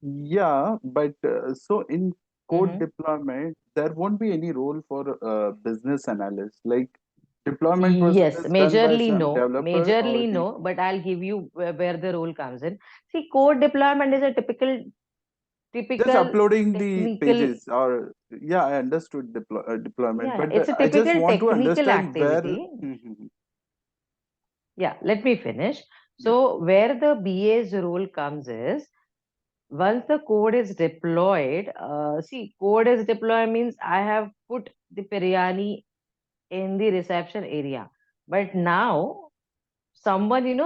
S8: Yeah, but so in code
S18: Mhm.
S8: deployment, there won't be any role for business analyst. Like deployment process
S18: Yes,
S8: is done by
S18: majorly
S8: some
S18: no,
S8: developer or
S18: majorly
S8: the
S18: no, but I'll give you where the role comes in. See, code deployment is a typical
S8: just uploading the
S18: technical,
S8: pages. Or yeah, I understood deployment,
S18: yeah,
S8: but
S18: it's a
S8: I just
S18: typical
S8: want to
S18: technical
S8: understand where.
S18: activity. Yeah, let me finish. So where the BA's role comes is, once the code is deployed, see, code is deployed means I have put the biryani in the reception area, but now someone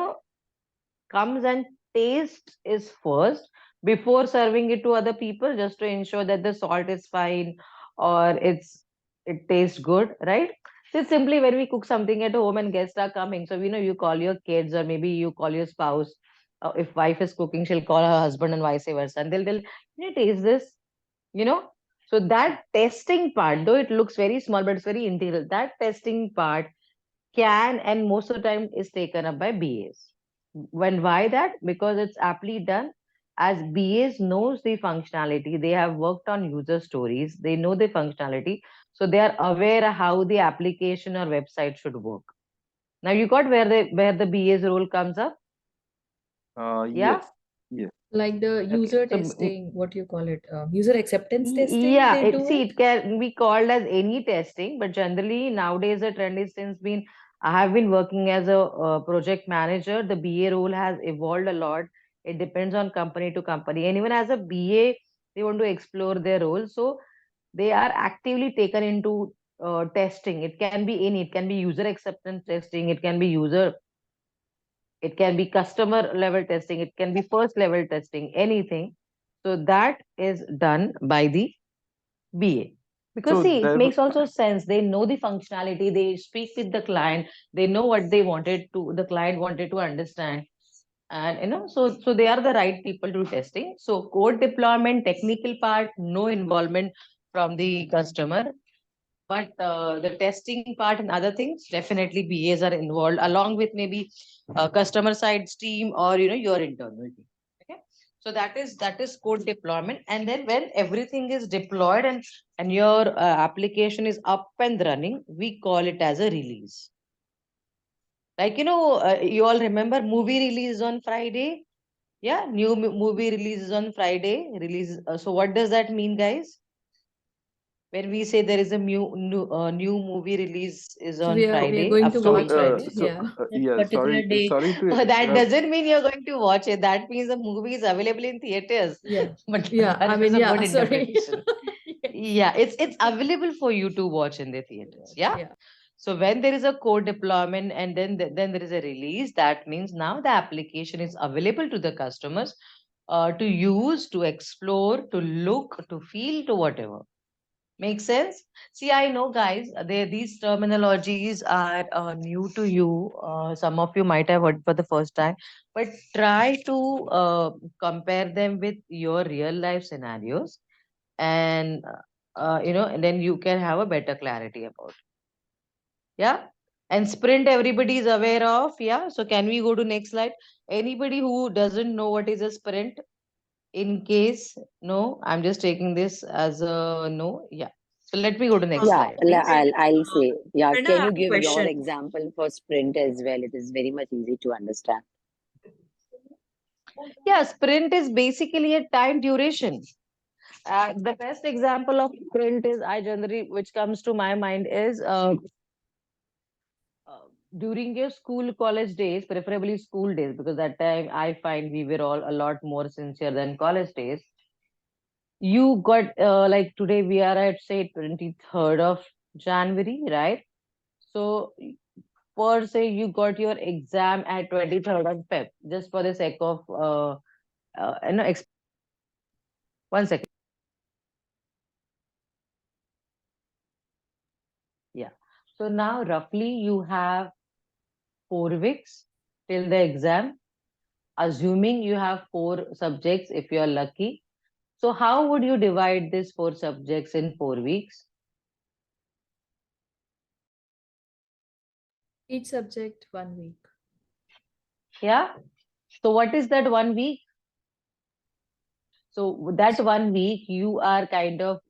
S18: comes and tastes is first before serving it to other people, just to ensure that the salt is fine or it tastes good, right? So it's simply when we cook something at home and guests are coming, so you call your kids or maybe you call your spouse. If wife is cooking, she'll call her husband and vice versa, and they'll taste this, you know so that testing part, though it looks very small but it's very integral, that testing part can and most of the time is taken up by BAs. Why that? Because it's aptly done, as BAs knows the functionality. They have worked on user stories. They know the functionality. So they are aware how the application or website should work. Now you got where the BA's role comes up? Yeah?
S8: Yes. Yes.
S17: Like the
S18: Okay.
S17: user
S18: So
S17: testing, what do you call it? User acceptance testing,
S18: yeah,
S17: they do
S18: it can be called as any testing, but generally nowadays the trend is, since been I have been working as a project manager, the BA role has evolved a lot. It depends on company to company, and even as a BA, they want to explore their role, so they are actively taken into testing. It can be any, it can be user acceptance testing, it can be customer level testing, it can be first level testing, anything. So that is done by the BA. Because
S8: So
S18: see, it
S8: there.
S18: makes also sense. They know the functionality, they speak with the client, they know what the client wanted to understand. And so they are the right people to testing. So code deployment, technical part, no involvement from the customer. But the testing part and other things, definitely BAs are involved, along with maybe customer side team or your internal team. Okay, so that is code deployment. And then when everything is deployed and your application is up and running, we call it as a release. Like you all remember movie release on Friday? Yeah, new movie releases on Friday. Release. So what does that mean, guys? When we say there is a new movie release is
S17: So
S18: on
S17: we are
S18: Friday,
S17: going to
S18: upcoming
S17: watch it.
S18: Friday.
S17: Yeah.
S7: That
S8: Yeah,
S7: particular day.
S8: sorry to
S18: That
S8: interrupt.
S18: doesn't mean you're going to watch it. That means the movie is available in theaters.
S17: Yeah.
S18: But
S17: Yeah.
S18: that
S17: I
S18: is
S17: mean,
S18: a
S17: yeah.
S18: good
S17: Sorry.
S18: interpretation. Yeah, it's available for you to watch in the theaters. Yeah.
S17: Yeah.
S18: So when there is a code deployment and then there is a release, that means now the application is available to the customers to use, to explore, to look, to feel, to whatever. Make sense? See, I know, guys, these terminologies are new to you. Some of you might have heard for the first time, but try to compare them with your real life scenarios, and and then you can have a better clarity about it. Yeah. And sprint, everybody is aware of. Yeah. So can we go to next slide? Anybody who doesn't know what is a sprint? In case no, I'm just taking this as a no. Yeah. So let me go to next
S19: Yeah,
S18: slide, please.
S19: I'll say, yeah,
S16: Prerna, I
S19: can
S16: have
S19: you
S16: a
S19: give your
S16: question.
S19: example for sprint as well? It is very much easy to understand.
S18: Yeah, sprint is basically a time duration. The best example of sprint is I generally, which comes to my mind is during your school college days, preferably school days, because that time I find we were all a lot more sincere than college days. You got like today we are at say 23rd of January, right? So per se you got your exam at 23rd of Feb, just for the sake of one second. Yeah. So now roughly you have 4 weeks till the exam, assuming you have 4 subjects if you are lucky. So how would you divide these 4 subjects in 4 weeks?
S17: Each subject 1 week.
S18: Yeah. So what is that 1 week? So that 1 week you are kind of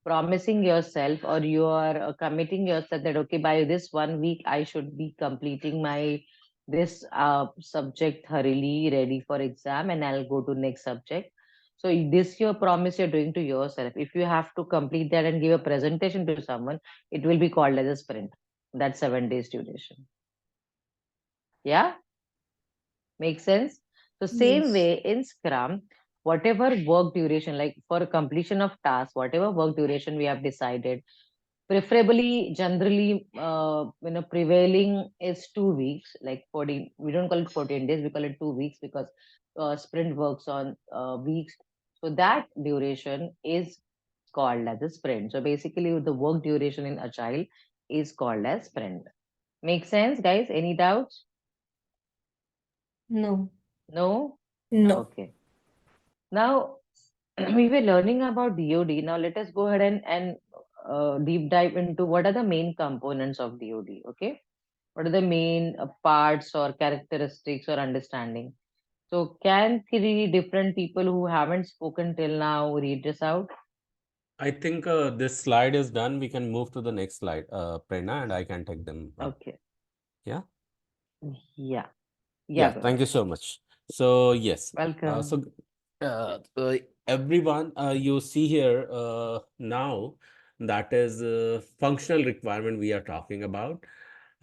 S18: promising yourself, or you are committing yourself that okay, by this 1 week I should be completing my this subject thoroughly, ready for exam, and I'll go to next subject. So this your promise you're doing to yourself. If you have to complete that and give a presentation to someone, it will be called as a sprint. That's 7 days duration. Yeah, make sense? So same
S17: Yes.
S18: way in Scrum, whatever work duration, like for completion of task, whatever work duration we have decided, preferably generally prevailing is 2 weeks, like 14. We don't call it 14 days, we call it 2 weeks, because sprint works on weeks. So that duration is called as a sprint. So basically the work duration in Agile is called as sprint. Make sense, guys? Any doubts?
S7: No.
S18: No?
S7: No.
S18: Okay. Now we were learning about DoD. Now let us go ahead and deep dive into what are the main components of DoD. Okay, what are the main parts or characteristics or understanding? So can 3 different people who haven't spoken till now read this out?
S2: I think this slide is done. We can move to the next slide, Prerna, and I can take them.
S18: Okay.
S2: Yeah.
S18: Yeah.
S2: Yeah.
S18: Go
S2: Thank
S18: ahead.
S2: you so much. So yes.
S18: Welcome.
S2: Everyone, you see here now that is functional requirement we are talking about,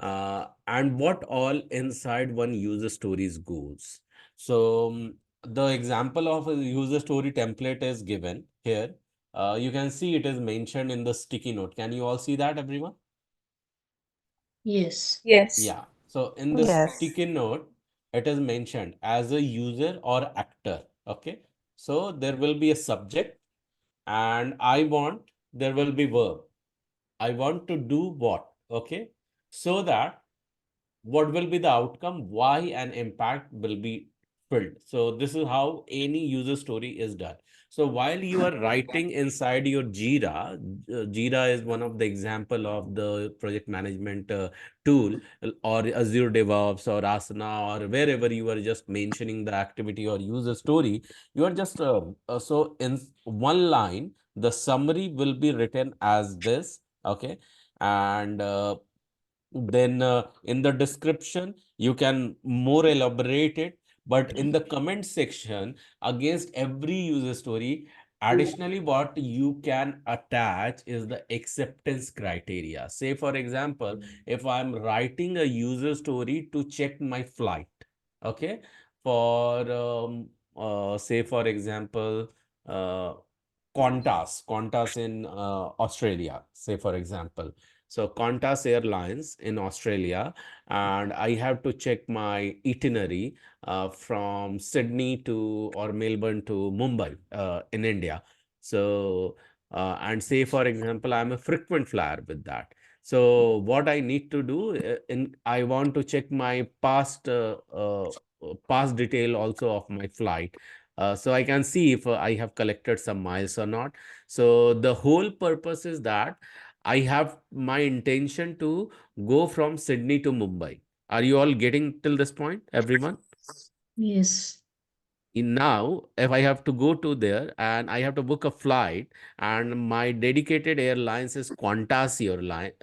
S2: and what all inside one user stories goes. So the example of a user story template is given here. You can see it is mentioned in the sticky note. Can you all see that, everyone?
S7: Yes.
S2: Yeah. So in the
S15: Yes.
S2: sticky note, it is mentioned as a user or actor. Okay. So there will be a subject, and there will be verb. I want to do what? Okay. So that what will be the outcome, why and impact will be filled. So this is how any user story is done. So while you are writing inside your Jira, Jira is one of the example of the project management tool, or Azure DevOps or Asana, or wherever you are just mentioning the activity or user story, you are just so in one line the summary will be written as this. Okay. And then in the description you can more elaborate it, but in the comment section against every user story, additionally what you can attach is the acceptance criteria. Say for example, if I'm writing a user story to check my flight, okay, for say for example uh, Qantas in Australia, say for example. So Qantas Airlines in Australia, and I have to check my itinerary from Sydney to or Melbourne to Mumbai in India. So and say for example, I'm a frequent flyer with that. So what I need to do I want to check my past detail also of my flight. So I can see if I have collected some miles or not. So the whole purpose is that I have my intention to go from Sydney to Mumbai. Are you all getting till this point, everyone?
S7: Yes.
S2: Now, if I have to go to there and I have to book a flight, and my dedicated airlines is Qantas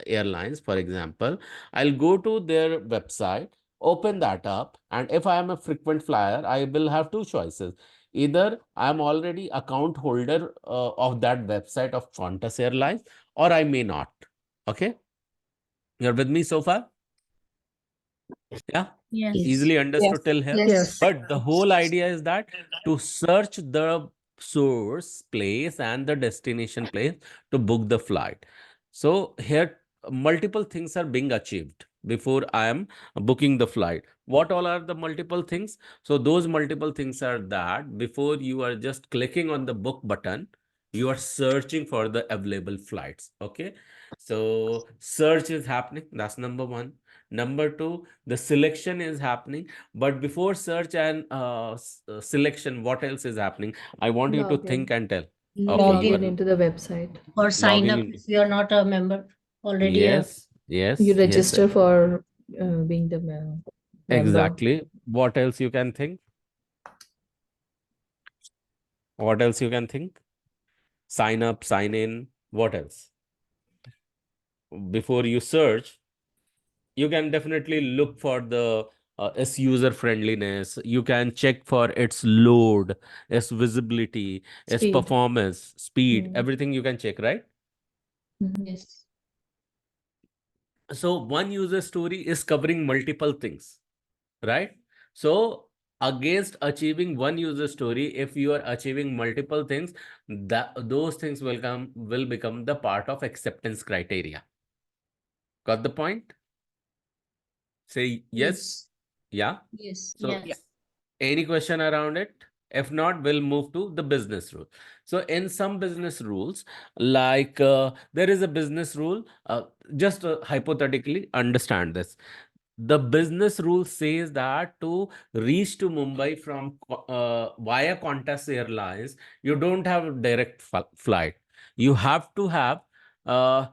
S2: Airlines, for example, I'll go to their website, open that up, and if I am a frequent flyer, I will have two choices. Either I'm already account holder of that website of Qantas Airlines, or I may not. Okay, you're with me so far? Yeah,
S7: Yes.
S2: easily understood till here.
S11: Yes.
S2: But the whole idea is that to search the source place and the destination place to book the flight. So here multiple things are being achieved before I am booking the flight. What all are the multiple things? So those multiple things are that before you are just clicking on the book button, you are searching for the available flights. Okay. So search is happening. That's number one. Number two, the selection is happening. But before search and selection, what else is happening? I want you to
S17: Login.
S2: think and tell. Okay,
S17: Log
S2: you
S17: in
S2: are
S17: into the website.
S7: Or sign
S2: logging
S7: up
S2: in.
S7: if you are not a member already.
S2: Yes, yes,
S17: You
S2: yes.
S17: register for being the member.
S2: Exactly. What else you can think? What else you can think? Sign up, sign in. What else? Before you search, you can definitely look for the its user friendliness. You can check for its load, its visibility, its
S17: Speed.
S2: performance, speed, everything you can check, right?
S7: Yes.
S2: So one user story is covering multiple things, right? So against achieving one user story, if you are achieving multiple things, those things will become the part of acceptance criteria. Got the point? Say yes. Yeah.
S7: Yes.
S2: So
S7: Yes.
S2: any question around it? If not, we'll move to the business rule. So in some business rules, like there is a business rule, just hypothetically understand this. The business rule says that to reach to Mumbai from via Qantas Airlines, you don't have a direct flight. You have to have uh,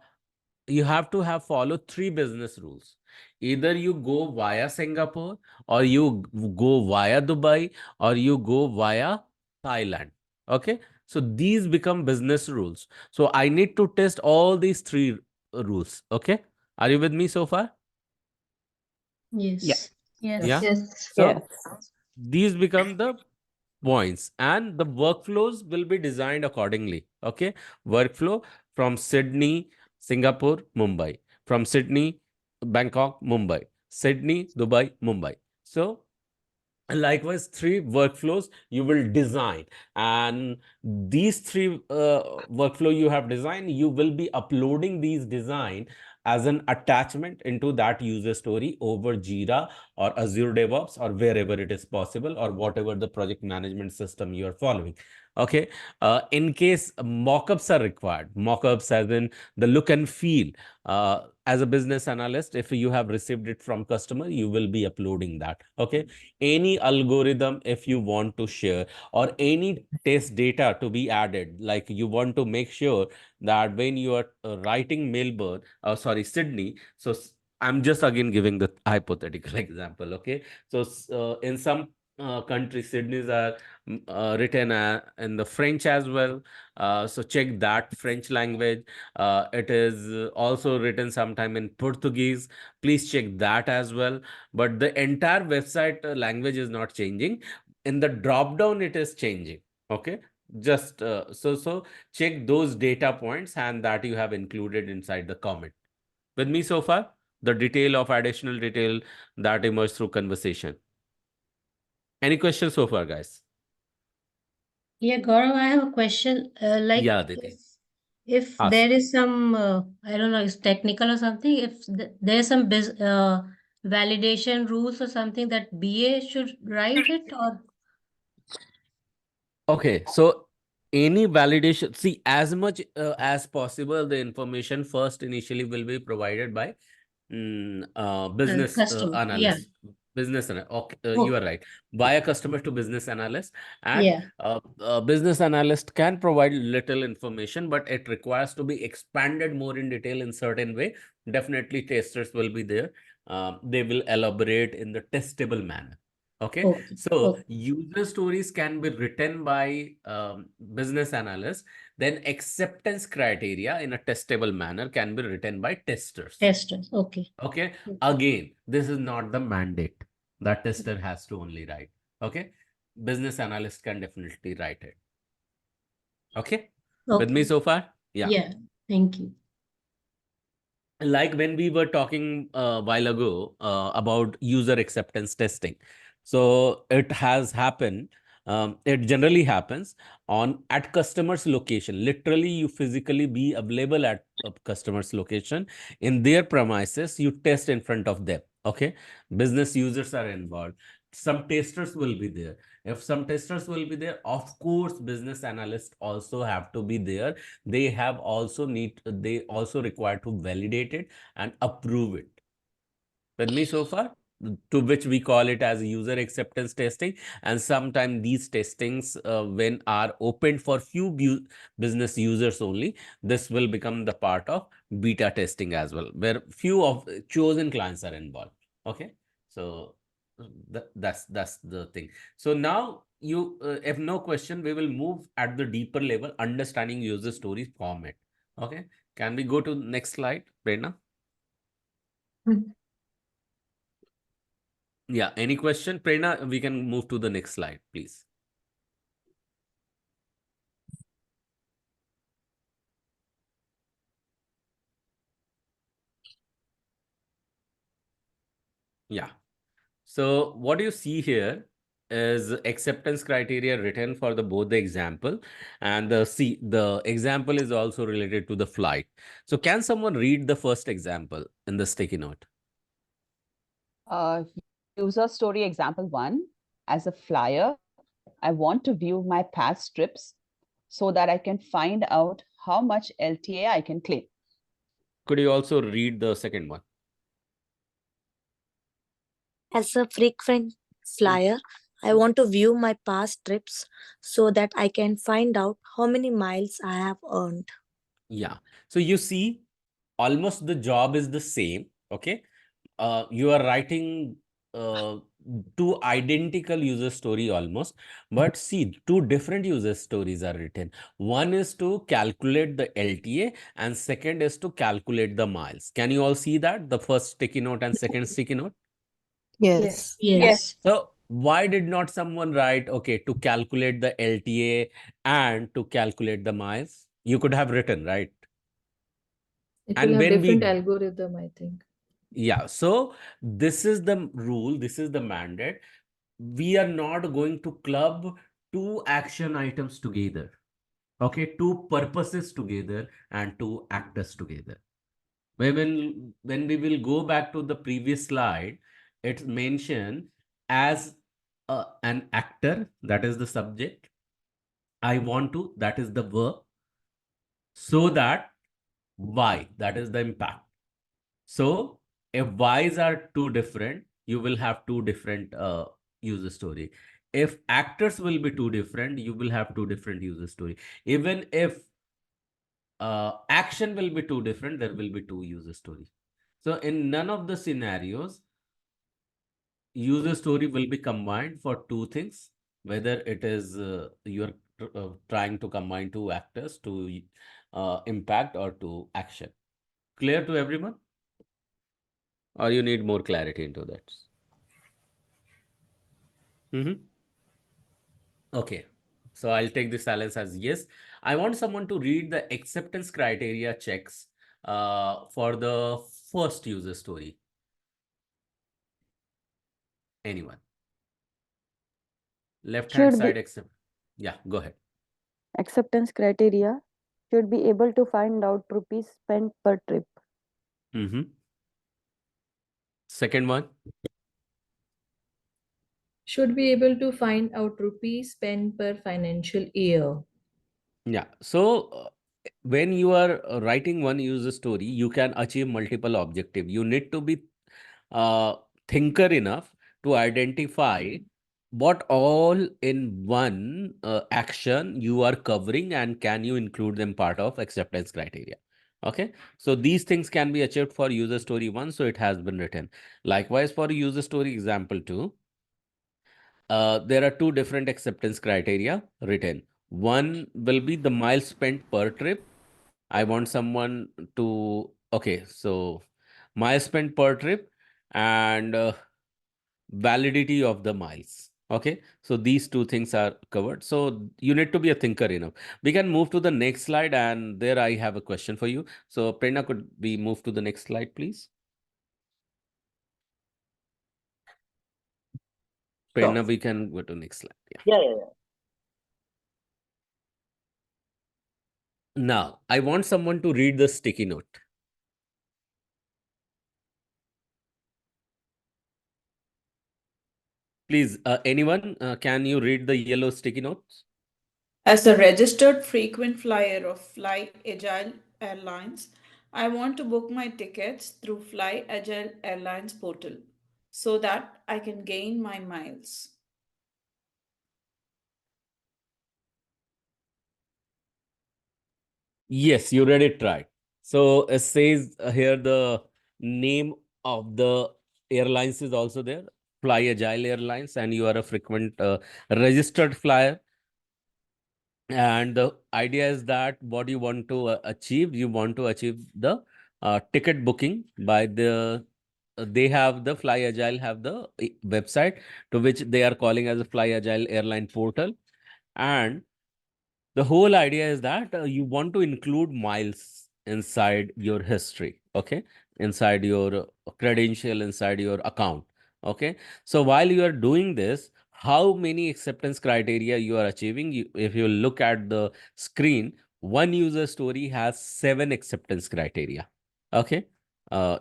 S2: follow three business rules. Either you go via Singapore, or you go via Dubai, or you go via Thailand. Okay. So these become business rules. So I need to test all these three rules. Okay. Are you with me so far?
S7: Yes. Yes.
S2: Yeah.
S9: Yes.
S2: So these become the points, and the workflows will be designed accordingly. Okay. Workflow from Sydney, Singapore, Mumbai, from Sydney, Bangkok, Mumbai, Sydney, Dubai, Mumbai. So likewise, three workflows you will design, and these three workflow you have designed, you will be uploading these design as an attachment into that user story over Jira or Azure DevOps or wherever it is possible, or whatever the project management system you are following. Okay. In case mockups are required, mockups as in the look and feel, as a business analyst, if you have received it from customer, you will be uploading that. Okay. Any algorithm if you want to share, or any test data to be added, like you want to make sure that when you are writing Melbourne, Sydney. So I'm just again giving the hypothetical example. Okay. So in some countries, Sydneys are written in the French as well. So check that French language. It is also written sometime in Portuguese. Please check that as well. But the entire website language is not changing. In the drop down, it is changing. Okay. Just so check those data points, and that you have included inside the comment. With me so far? The detail of additional detail that emerged through conversation. Any questions so far, guys?
S7: Yeah, Gaurav, I have a question.
S2: Yeah, Aditi.
S7: If
S2: Ask.
S7: there is some, I don't know, it's technical or something, if there's some validation rules or something that BA should write it, or
S2: Okay, so any validation, see, as much as possible, the information first initially will be provided by business
S7: customer? Yeah.
S2: analyst. Business analyst. Okay, you
S7: Oh,
S2: are right. By a customer to business analyst, and
S7: yeah.
S2: business analyst can provide little information, but it requires to be expanded more in detail in certain way. Definitely, testers will be there. They will elaborate in the testable manner. Okay,
S7: Okay.
S2: so
S7: Okay.
S2: user stories can be written by business analysts. Then acceptance criteria in a testable manner can be written by testers.
S7: Testers. Okay.
S2: Okay,
S7: Okay.
S2: again, this is not the mandate that tester has to only write. Okay, business analyst can definitely write it. Okay, with me
S7: Okay.
S2: so far? Yeah.
S7: Yeah. Thank you.
S2: Like when we were talking a while ago about user acceptance testing. So it has happened. It generally happens at customer's location. Literally, you physically be available at a customer's location in their premises. You test in front of them. Okay, business users are involved. Some testers will be there. If some testers will be there, of course, business analysts also have to be there. They also require to validate it and approve it. With me so far? To which we call it as user acceptance testing. And sometimes these testings, when are opened for few business users only, this will become the part of beta testing as well, where few of chosen clients are involved. Okay, so that's the thing. So now if no question, we will move at the deeper level, understanding user stories format. Okay, can we go to next slide, Prerna? Yeah, any question, Prerna? We can move to the next slide, please. Yeah. So what you see here is acceptance criteria written for both the example, and the example is also related to the flight. So can someone read the first example in the sticky note?
S20: User story example 1. As a flyer, I want to view my past trips so that I can find out how much LTA I can claim.
S2: Could you also read the second one?
S21: As a frequent flyer, I want to view my past trips so that I can find out how many miles I have earned.
S2: Yeah. So you see, almost the job is the same. Okay. You are writing two identical user story almost, but see, two different user stories are written. One is to calculate the LTA and second is to calculate the miles. Can you all see that? The first sticky note and second sticky note?
S21: Yes.
S7: Yes.
S2: So why did not someone write, okay, to calculate the LTA and to calculate the miles? You could have written, right?
S17: It will
S2: And
S17: have
S2: when
S17: different
S2: we
S17: algorithm, I think.
S2: Yeah, so this is the rule, this is the mandate. We are not going to club two action items together. Okay, two purposes together and two actors together. When we will go back to the previous slide, it's mentioned as an actor, that is the subject. I want to, that is the verb. So that why, that is the impact. So if Ys are two different, you will have two different user story. If actors will be two different, you will have two different user story. Even if action will be two different, there will be two user stories. So in none of the scenarios, user story will be combined for two things, whether it is you're trying to combine two actors to impact or to action. Clear to everyone? Or you need more clarity into that? Okay, so I'll take the silence as yes. I want someone to read the acceptance criteria checks for the first user story. Anyone? Left hand
S22: Should
S2: side
S22: be
S2: accept. Yeah, go ahead.
S22: acceptance criteria.
S12: Should be able to find out rupees spent per trip.
S2: Second one.
S17: Should be able to find out rupees spent per financial year.
S2: Yeah. So when you are writing one user story, you can achieve multiple objectives. You need to be thinker enough to identify what all in one action you are covering and can you include them part of acceptance criteria. Okay, so these things can be achieved for user story 1, so it has been written. Likewise, for user story example 2, there are 2 different acceptance criteria written. One will be the miles spent per trip. I want someone to, okay, so miles spent per trip and validity of the miles. Okay, so these 2 things are covered. So you need to be a thinker enough. We can move to the next slide, and there I have a question for you. So Prerna, could we move to the next slide, please? Prerna, we can go to next slide.
S16: Yeah.
S2: Now, I want someone to read the sticky note. Please, anyone, can you read the yellow sticky notes?
S6: As a registered frequent flyer of Fly Agile Airlines, I want to book my tickets through Fly Agile Airlines portal so that I can gain my miles.
S2: Yes, you read it right. So it says here the name of the airlines is also there, Fly Agile Airlines, and you are a frequent registered flyer. And the idea is that what you want to achieve, you want to achieve the ticket booking by the, they have the Fly Agile have the website to which they are calling as a Fly Agile airline portal. And the whole idea is that you want to include miles inside your history, okay, inside your credential, inside your account. Okay, so while you are doing this, how many acceptance criteria you are achieving? If you look at the screen, one user story has 7 acceptance criteria. Okay,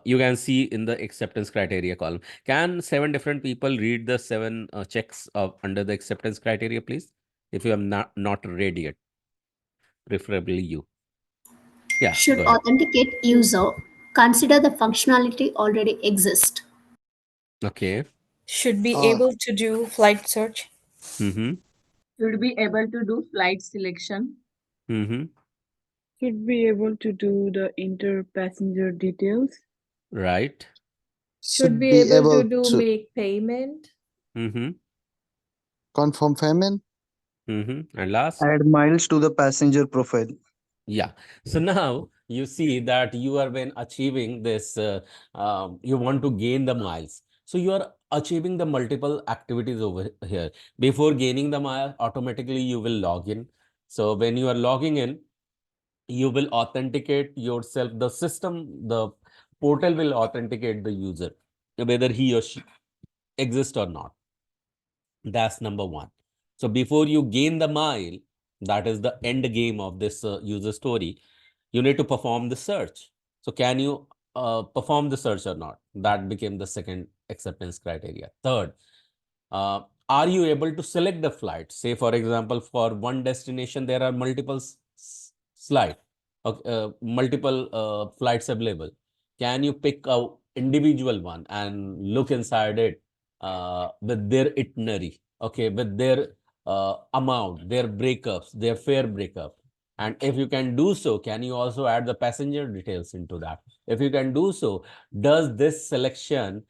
S2: you can see in the acceptance criteria column. Can 7 different people read the 7 checks of under the acceptance criteria, please, if you have not read yet? Preferably you. Yeah,
S22: Should
S2: go ahead.
S22: authenticate user consider the functionality already exist?
S2: Okay.
S23: Should be
S3: Uh,
S23: able to do flight search.
S2: Mm-hmm.
S23: Should be able to do flight selection.
S2: Mm-hmm.
S10: Should be able to do the inter-passenger details.
S2: Right.
S17: Should be able to do make payment.
S2: Mm-hmm.
S3: confirm payment.
S2: Mm-hmm. And last?
S24: Add miles to the passenger profile.
S2: Yeah. So now you see that you are when achieving this, you want to gain the miles. So you are achieving the multiple activities over here. Before gaining the mile, automatically you will log in. So when you are logging in, you will authenticate yourself. The system, the portal will authenticate the user, whether he or she exists or not. That's number 1. So before you gain the mile, that is the end game of this user story, you need to perform the search. So can you perform the search or not? That became the second acceptance criteria. Third, are you able to select the flight? Say, for example, for one destination, there are multiple multiple flights available. Can you pick a individual one and look inside it with their itinerary, okay, with their amount, their breakups, their fare breakup? And if you can do so, can you also add the passenger details into that? If you can do so, does this selection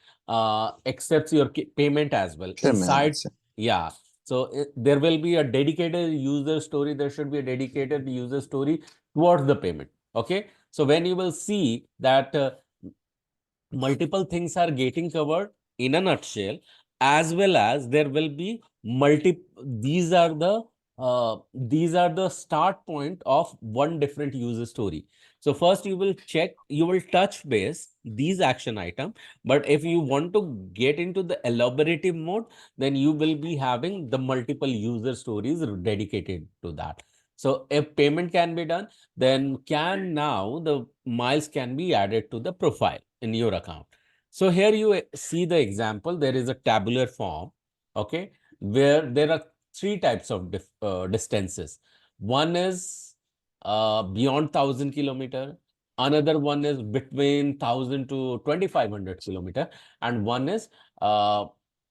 S2: accepts your payment as well inside? Yeah. So there will be a dedicated user story. There should be a dedicated user story towards the payment. Okay. So when you will see that multiple things are getting covered in a nutshell, as well as there will be these are the start point of one different user story. So first you will check, you will touch base these action item, but if you want to get into the elaborative mode, then you will be having the multiple user stories dedicated to that. So if payment can be done, then now the miles can be added to the profile in your account. So here you see the example. There is a tabular form, okay, where there are three types of distances. One is beyond 1,000 kilometer. Another one is between 1,000 to 2,500 kilometer, and one is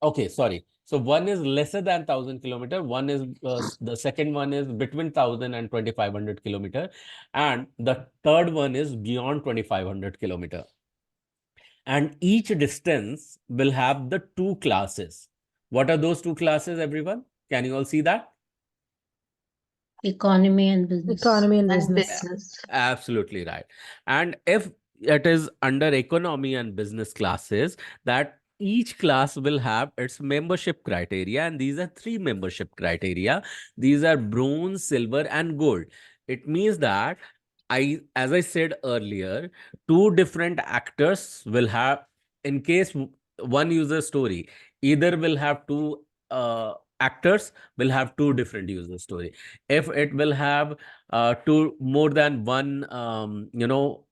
S2: okay, sorry. So one is lesser than 1,000 kilometer. One is the second one is between 1,000 and 2,500 kilometer, and the third one is beyond 2,500 kilometer. And each distance will have the two classes. What are those two classes, everyone? Can you all see that?
S7: Economy and business.
S11: Economy and
S9: And
S11: business.
S9: business.
S2: Absolutely right. And if it is under economy and business classes, that each class will have its membership criteria, and these are three membership criteria. These are bronze, silver, and gold. It means that as I said earlier, two different actors will have, in case one user story, either will have two actors will have two different user story. If it will have to more than one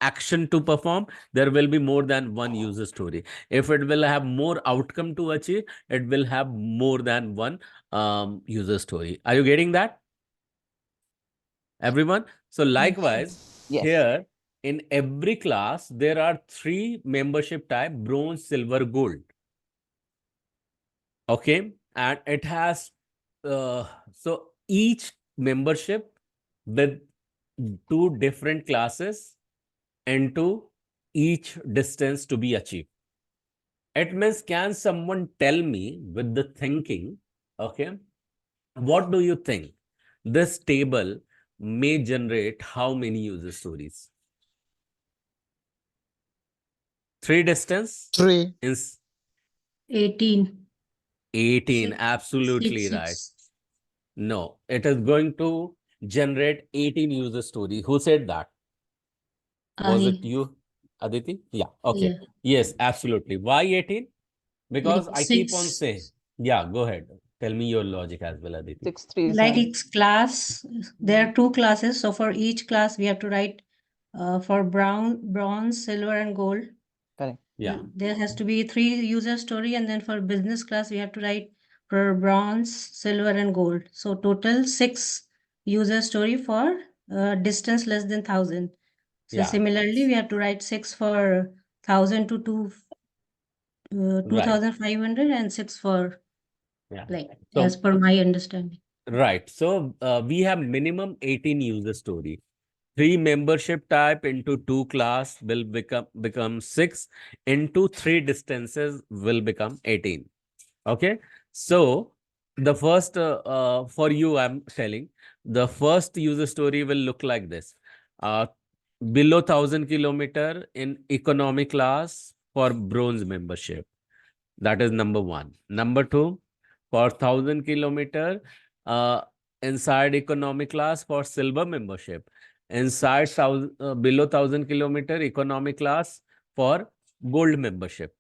S2: action to perform, there will be more than one user story. If it will have more outcome to achieve, it will have more than one user story. Are you getting that, everyone? So likewise,
S20: Yes.
S2: here in every class there are three membership type: bronze, silver, gold. Okay, and it has so each membership with two different classes into each distance to be achieved. It means, can someone tell me with the thinking, okay, what do you think this table may generate how many user stories? Three distance?
S3: 3.
S2: Is
S7: 18.
S2: 18,
S7: Six.
S2: absolutely
S7: Six,
S2: right.
S7: six.
S2: No, it is going to generate 18 user story. Who said that? Was it
S7: Ahi.
S2: you, Aditi? Yeah, okay.
S7: Yeah.
S2: Yes, absolutely. Why 18? Because
S7: Like
S2: I keep on
S7: six.
S2: saying, yeah, go ahead. Tell me your logic as well, Aditi.
S20: 6 threes
S7: Like
S20: are
S7: its class, there are two classes. So for each class, we have to write for bronze, silver, and gold.
S20: correct.
S2: Yeah,
S7: There has to be three user story, and then for business class, we have to write for bronze, silver, and gold. So total 6 user story for distance less than 1,000. So
S2: yeah,
S7: similarly, we have to write 6 for 1,000 to
S2: right.
S7: 2,500 and 6 for
S2: Yeah.
S7: like as
S2: So,
S7: per my understanding.
S2: right. So we have minimum 18 user story. 3 membership type into 2 class will become 6, into 3 distances will become 18. Okay. So the first for you, I'm telling, the first user story will look like this. Uh, Below 1,000 kilometer in economy class for bronze membership. That is number one. Number two, for 1,000 kilometer inside economy class for silver membership. Inside below 1,000 kilometer economy class for gold membership.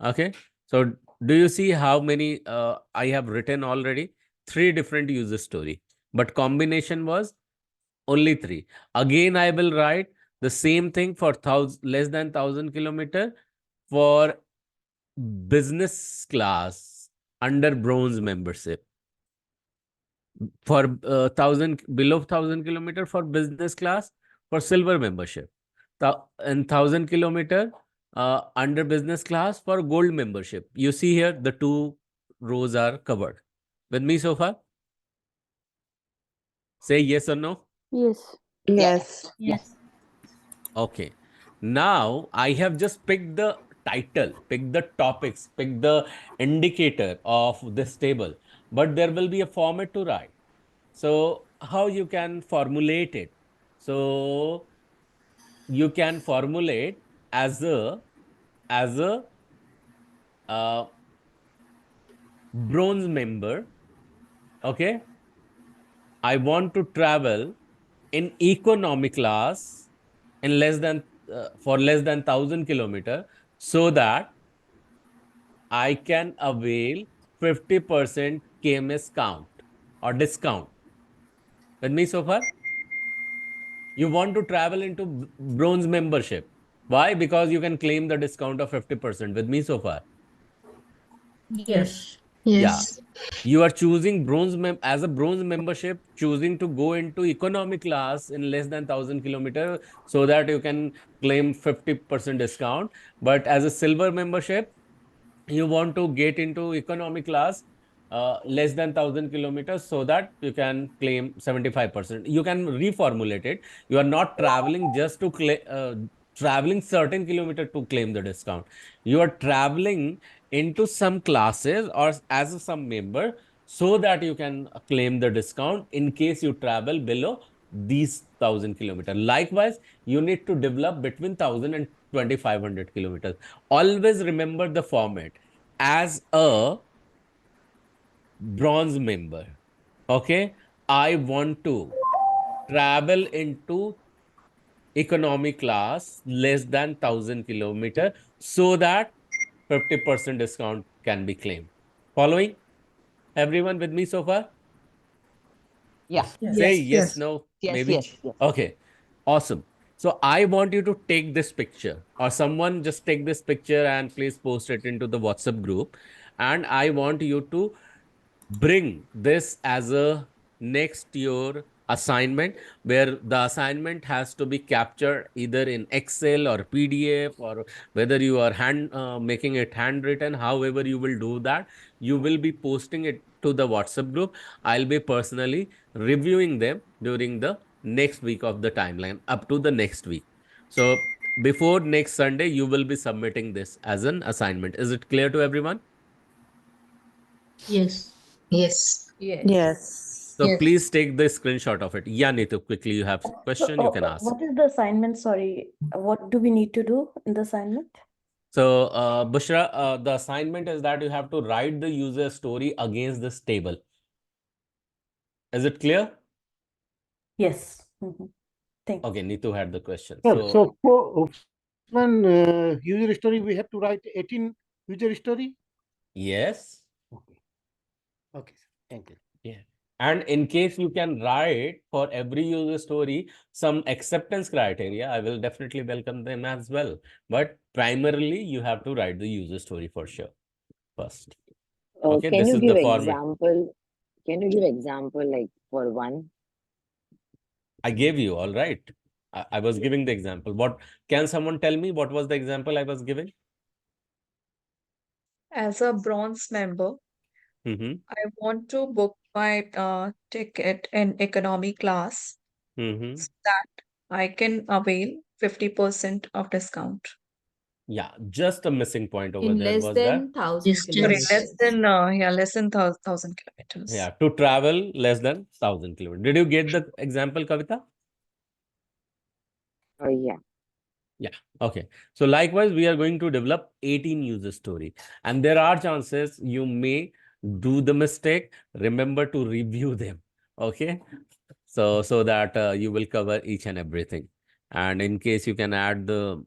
S2: Okay. So do you see how many I have written already? 3 different user story, but combination was only 3. Again, I will write the same thing for less than 1,000 kilometer for business class under bronze membership. For 1,000 below 1,000 kilometer for business class for silver membership. And 1,000 kilometer under business class for gold membership. You see here the 2 rows are covered. With me so far? Say yes or no.
S12: Yes.
S15: Yes.
S7: Yes.
S2: Okay. Now I have just picked the title, picked the topics, picked the indicator of this table, but there will be a format to write. So how you can formulate it? So you can formulate as a uh, bronze member. Okay, I want to travel in economy class in less than for less than 1,000 kilometer, so that I can avail 50% KMS count or discount. With me so far? You want to travel into bronze membership. Why? Because you can claim the discount of 50% with me so far.
S7: Yes.
S2: Yeah. You are choosing as a bronze membership, choosing to go into economy class in less than 1,000 kilometers so that you can claim 50% discount. But as a silver membership, you want to get into economy class less than 1,000 kilometers so that you can claim 75%. You can reformulate it. You are not traveling just to traveling certain kilometer to claim the discount. You are traveling into some classes or as a some member so that you can claim the discount in case you travel below these 1,000 kilometers. Likewise, you need to develop between 1,000 and 2,500 kilometers. Always remember the format. As a bronze member, okay, I want to travel into economy class less than 1,000 kilometers so that 50% discount can be claimed. Following? Everyone with me so far?
S20: Yeah.
S2: Say yes, no,
S20: Yes,
S2: maybe.
S20: yes, yes.
S2: Okay, awesome. So I want you to take this picture, or someone just take this picture and please post it into the WhatsApp group. And I want you to bring this as a next your assignment, where the assignment has to be captured either in Excel or PDF, or whether you are making it handwritten. However you will do that, you will be posting it to the WhatsApp group. I'll be personally reviewing them during the next week of the timeline up to the next week. So before next Sunday, you will be submitting this as an assignment. Is it clear to everyone?
S7: Yes.
S17: Yes.
S1: Yes.
S2: So please take the screenshot of it. Yeah, Nitu, quickly, you have question, you can ask.
S12: What is the assignment? Sorry, what do we need to do in the assignment?
S2: So, Bushra, the assignment is that you have to write the user story against this table. Is it clear?
S12: Yes. Thanks.
S2: Okay, Nitu had the question.
S4: So for one user story, we have to write 18 user story.
S2: Yes.
S4: Okay, thank you.
S2: Yeah. And in case you can write for every user story some acceptance criteria, I will definitely welcome them as well. But primarily, you have to write the user story for sure first. Okay,
S19: Can
S2: this
S19: you
S2: is
S19: give
S2: the format.
S19: example? Can you give example like for one?
S2: I gave you, all right. I was giving the example. What can someone tell me? What was the example I was giving?
S5: As a bronze member, I want to book my ticket in economy class so that I can avail 50% of discount.
S2: Yeah, just a missing point over
S17: In
S2: there
S17: less
S2: was
S17: than
S2: that.
S17: 1,000
S5: Sorry, less
S17: kilometers.
S5: than less than 1,000 kilometers.
S2: Yeah, to travel less than 1,000 kilometers. Did you get the example, Kavita?
S19: Yeah.
S2: Yeah. Okay. So likewise, we are going to develop 18 user story, and there are chances you may do the mistake. Remember to review them. Okay. So that you will cover each and everything. And in case you can add the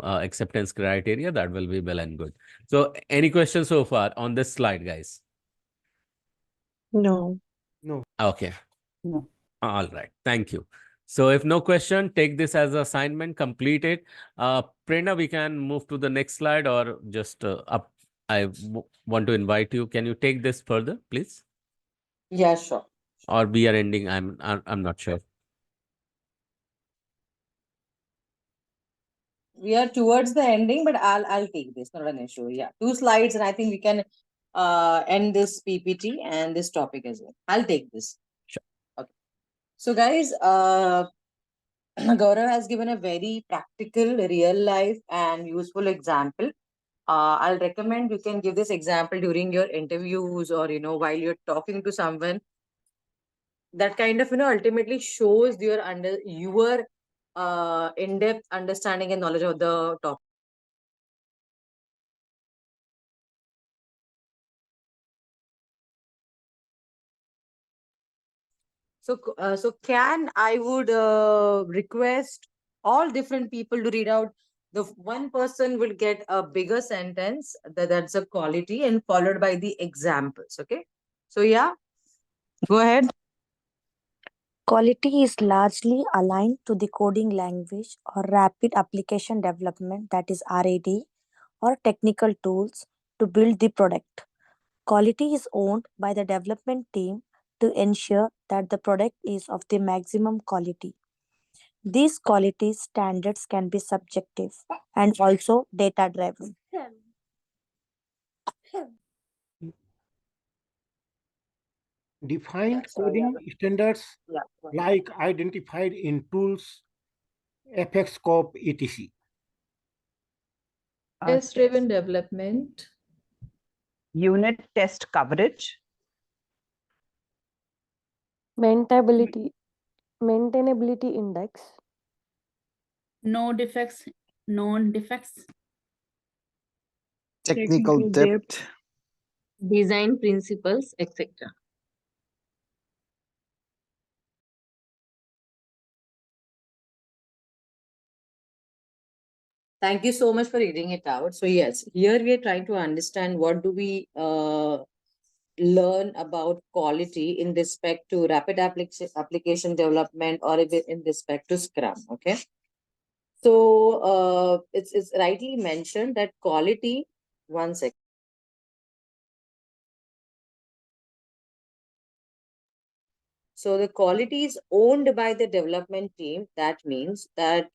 S2: acceptance criteria, that will be well and good. So any questions so far on this slide, guys?
S1: No.
S4: No.
S2: Okay.
S4: No.
S2: All right. Thank you. So if no question, take this as assignment, complete it. Prerna, we can move to the next slide or just up. Want to invite you. Can you take this further, please?
S16: Yeah, sure.
S2: Or we are ending. I'm not sure.
S16: We are towards the ending, but I'll take this. Not an issue. Yeah, 2 slides, and I think we can end this PPT and this topic as well. I'll take this.
S2: Sure.
S16: Okay. So, guys, Gaurav has given a very practical, real life, and useful example. I'll recommend you can give this example during your interviews or while you're talking to someone. That kind of ultimately shows your in-depth understanding and knowledge of the topic. So can I would request all different people to read out. The one person will get a bigger sentence that's a quality and followed by the examples. Okay. So yeah, go ahead.
S21: Quality is largely aligned to the coding language or rapid application development, that is RAD, or technical tools to build the product. Quality is owned by the development team to ensure that the product is of the maximum quality. These quality standards can be subjective and also data driven.
S4: Define
S16: So yeah,
S4: coding standards
S16: yeah.
S4: like identified in tools, FX scope, etc.
S23: Test-driven development.
S20: Unit test coverage.
S12: Maintainability index.
S6: No defects, known defects.
S24: Technical depth.
S23: Design principles, etc.
S16: Thank you so much for reading it out. So yes, here we are trying to understand what do we learn about quality in respect to rapid application development or in respect to Scrum. Okay. So it's rightly mentioned that quality, one second. So the quality is owned by the development team. That means that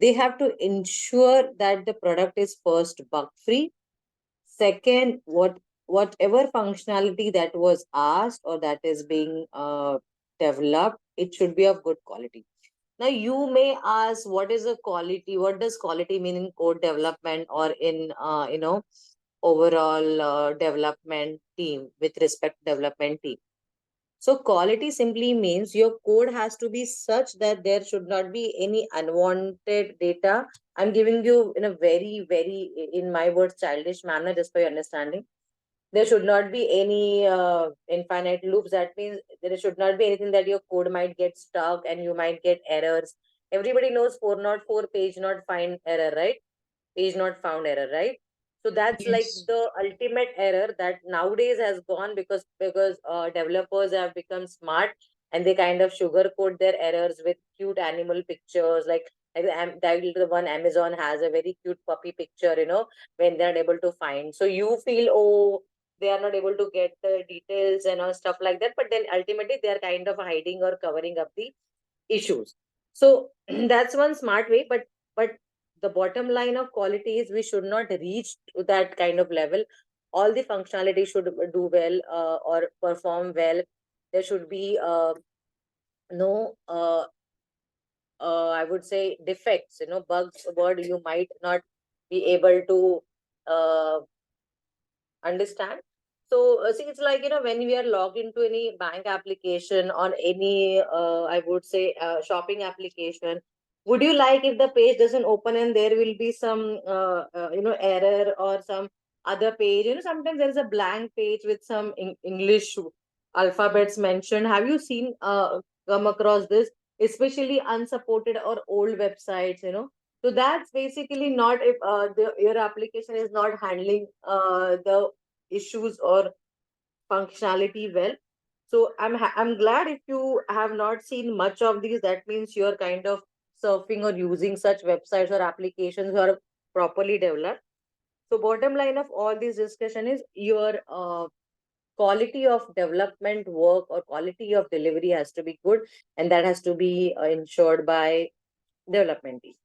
S16: they have to ensure that the product is first bug free. Second, whatever functionality that was asked or that is being developed, it should be of good quality. Now you may ask, what is a quality? What does quality mean in code development or in overall development team with respect to development team? So quality simply means your code has to be such that there should not be any unwanted data. I'm giving you in a very, very, in my words, childish manner, just for your understanding. There should not be any infinite loops. That means there should not be anything that your code might get stuck and you might get errors. Everybody knows 404 page not find error, right? Page not found error, right? So that's like the ultimate error that nowadays has gone because developers have become smart and they kind of sugarcoat their errors with cute animal pictures, like the one Amazon has a very cute puppy picture, when they're able to find. So you feel, oh, they are not able to get the details and all stuff like that, but then ultimately they are kind of hiding or covering up the issues. So that's one smart way, but the bottom line of quality is we should not reach to that kind of level. All the functionality should do well or perform well. There should be no I would say defects, bugs, a word you might not be able to understand. So see, it's like, when we are logged into any bank application or any I would say shopping application, would you like if the page doesn't open and there will be some error or some other page? Sometimes there is a blank page with some English alphabets mentioned. Have you seen come across this, especially unsupported or old websites? So that's basically not if your application is not handling the issues or functionality well. So I'm glad if you have not seen much of these. That means you're kind of surfing or using such websites or applications who are properly developed. So bottom line of all this discussion is your quality of development work or quality of delivery has to be good, and that has to be ensured by development team.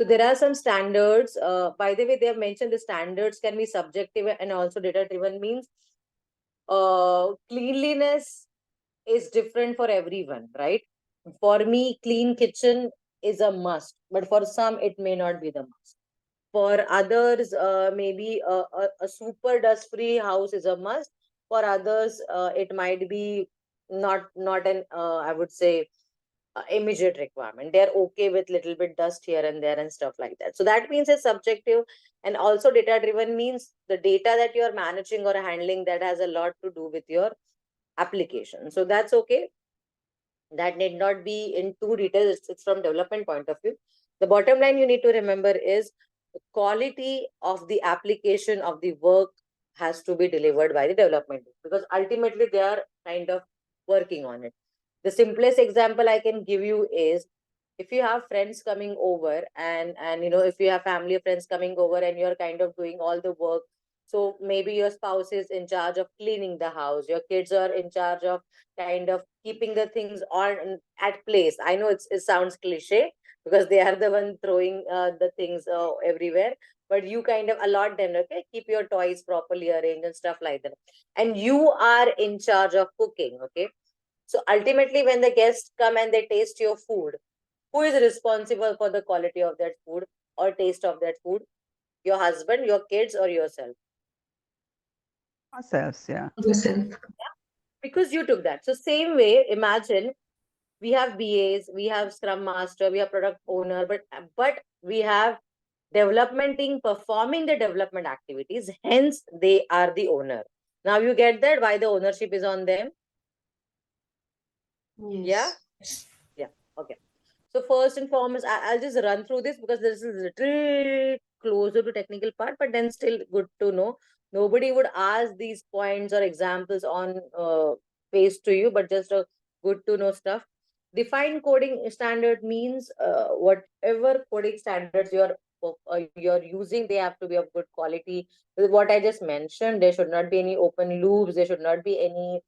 S16: So there are some standards. By the way, they have mentioned the standards can be subjective and also data driven. Means cleanliness is different for everyone, right? For me, clean kitchen is a must, but for some, it may not be the must. For others, maybe a super dust-free house is a must. For others, it might be not an I would say immediate requirement. They're okay with little bit dust here and there and stuff like that. So that means it's subjective, and also data driven means the data that you're managing or handling, that has a lot to do with your application. So that's okay. That need not be in too detail. It's from development point of view. The bottom line you need to remember is the quality of the application of the work has to be delivered by the development team, because ultimately they are kind of working on it. The simplest example I can give you is, if you have friends coming over, and if you have family of friends coming over and you're kind of doing all the work, so maybe your spouse is in charge of cleaning the house, your kids are in charge of kind of keeping the things on at place. I know it sounds cliche, because they are the one throwing the things everywhere, but you kind of allot them, okay, keep your toys properly arranged and stuff like that, and you are in charge of cooking, okay. So ultimately, when the guests come and they taste your food, who is responsible for the quality of that food or taste of that food? Your husband, your kids, or yourself?
S1: Ourselves, yeah.
S5: Yourself.
S16: Because you took that. So same way, imagine we have BAs, we have Scrum Master, we have product owner, but we have development team performing the development activities. Hence, they are the owner. Now you get that why the ownership is on them. Yeah. Yeah. Okay. So first and foremost, I'll just run through this because this is a little closer to technical part, but then still good to know. Nobody would ask these points or examples on face to you, but just a good to know stuff. Defined coding standard means whatever coding standards you're using, they have to be of good quality. What I just mentioned, there should not be any open loops. There should not be any.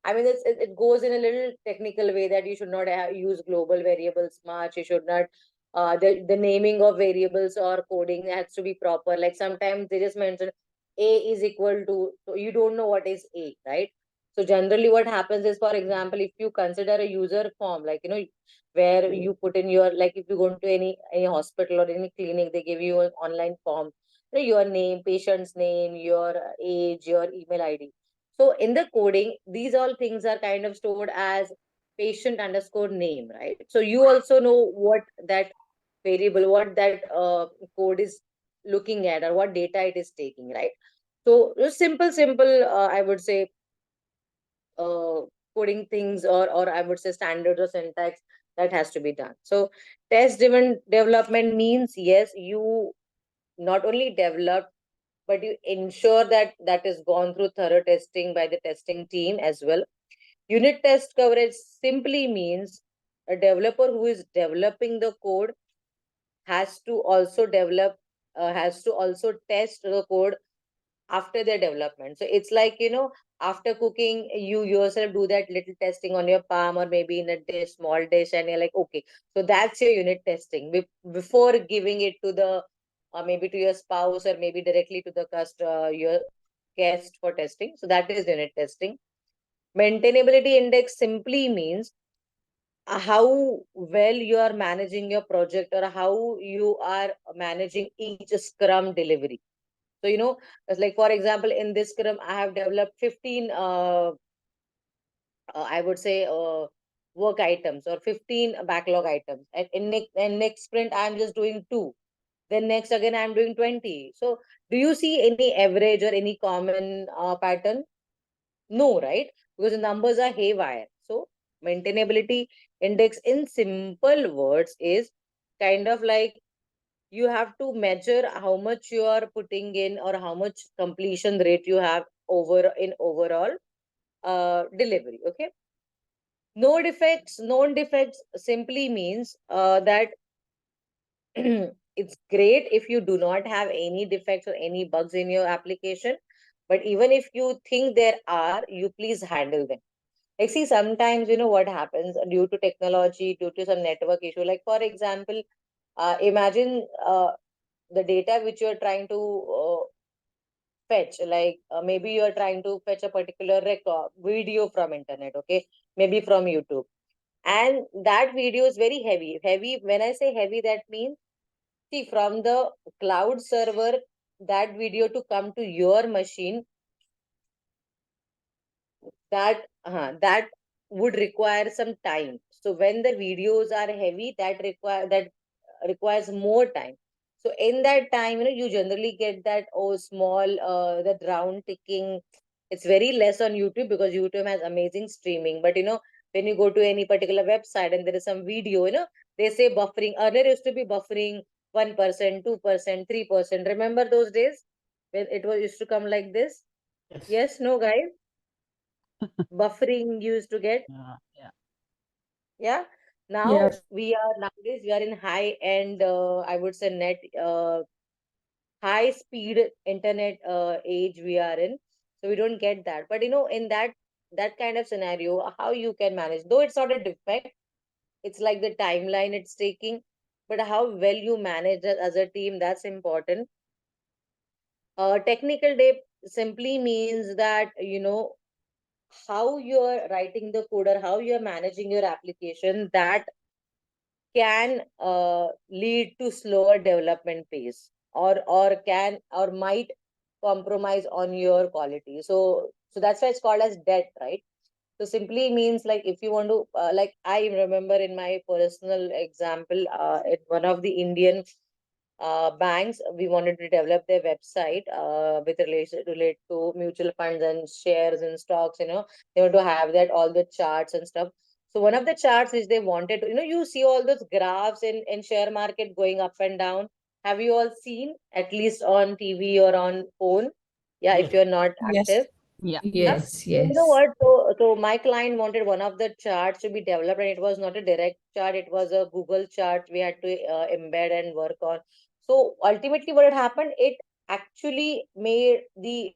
S16: I mean, it goes in a little technical way that you should not use global variables much. You should not, the naming of variables or coding has to be proper. Like sometimes they just mention A is equal to, so you don't know what is A, right? So generally what happens is, for example, if you consider a user form, like, where you put in your, like if you go to any hospital or any clinic, they give you an online form, your name, patient's name, your age, your email ID. So in the coding, these all things are kind of stored as patient underscore name, right? So you also know what that variable, what that code is looking at, or what data it is taking, right? So just simple, I would say, uh, coding things, or I would say standards or syntax that has to be done. So test driven development means, yes, you not only develop, but you ensure that that is gone through thorough testing by the testing team as well. Unit test coverage simply means a developer who is developing the code has to also test the code after their development. So it's like, after cooking, you yourself do that little testing on your palm or maybe in a dish, small dish, and you're like, okay, so that's your unit testing before giving it to the maybe to your spouse or maybe directly to the your guest for testing. So that is unit testing. Maintainability index simply means how well you are managing your project or how you are managing each Scrum delivery. So, it's like, for example, in this Scrum, I have developed 15, I would say, work items or 15 backlog items. And in next sprint, I'm just doing 2. Then next again, I'm doing 20. So do you see any average or any common pattern? No, right? Because the numbers are haywire. So maintainability index in simple words is kind of like, you have to measure how much you are putting in or how much completion rate you have overall delivery. Okay. No defects, known defects simply means that it's great if you do not have any defects or any bugs in your application, but even if you think there are, you please handle them. Like, see, sometimes, what happens due to technology, due to some network issue, like for example, imagine the data which you're trying to fetch, like maybe you're trying to fetch a particular record video from internet, okay, maybe from YouTube, and that video is very heavy. When I say heavy, that means, see, from the cloud server, that video to come to your machine, that would require some time. So when the videos are heavy, that requires more time. So in that time, you generally get that small that round ticking. It's very less on YouTube because YouTube has amazing streaming. But when you go to any particular website and there is some video, they say buffering. Earlier used to be buffering 1%, 2%, 3%. Remember those days when it was used to come like this? Yes, no, guys? Buffering used to get.
S1: Yeah.
S16: Yeah. Now
S11: Yes.
S16: nowadays we are in high end, I would say high speed internet age we are in. So we don't get that. But in that kind of scenario, how you can manage, though it's not a defect, it's like the timeline it's taking, but how well you manage it as a team, that's important. Technical debt simply means that how you're writing the code or how you're managing your application, that can lead to slower development pace, or might compromise on your quality. So that's why it's called as debt, right? So simply means, like, if you want to, like, I remember in my personal example, at one of the Indian banks, we wanted to develop their website with relate to mutual funds and shares and stocks. They want to have that all the charts and stuff. So one of the charts which they wanted to, you see all those graphs in share market going up and down. Have you all seen, at least on TV or on phone? Yeah, if you're not active.
S20: Yeah.
S16: Yeah.
S17: Yes,
S16: So you know
S17: yes.
S16: what? So my client wanted one of the charts to be developed, and it was not a direct chart. It was a Google chart we had to embed and work on. So ultimately, what had happened, it actually made the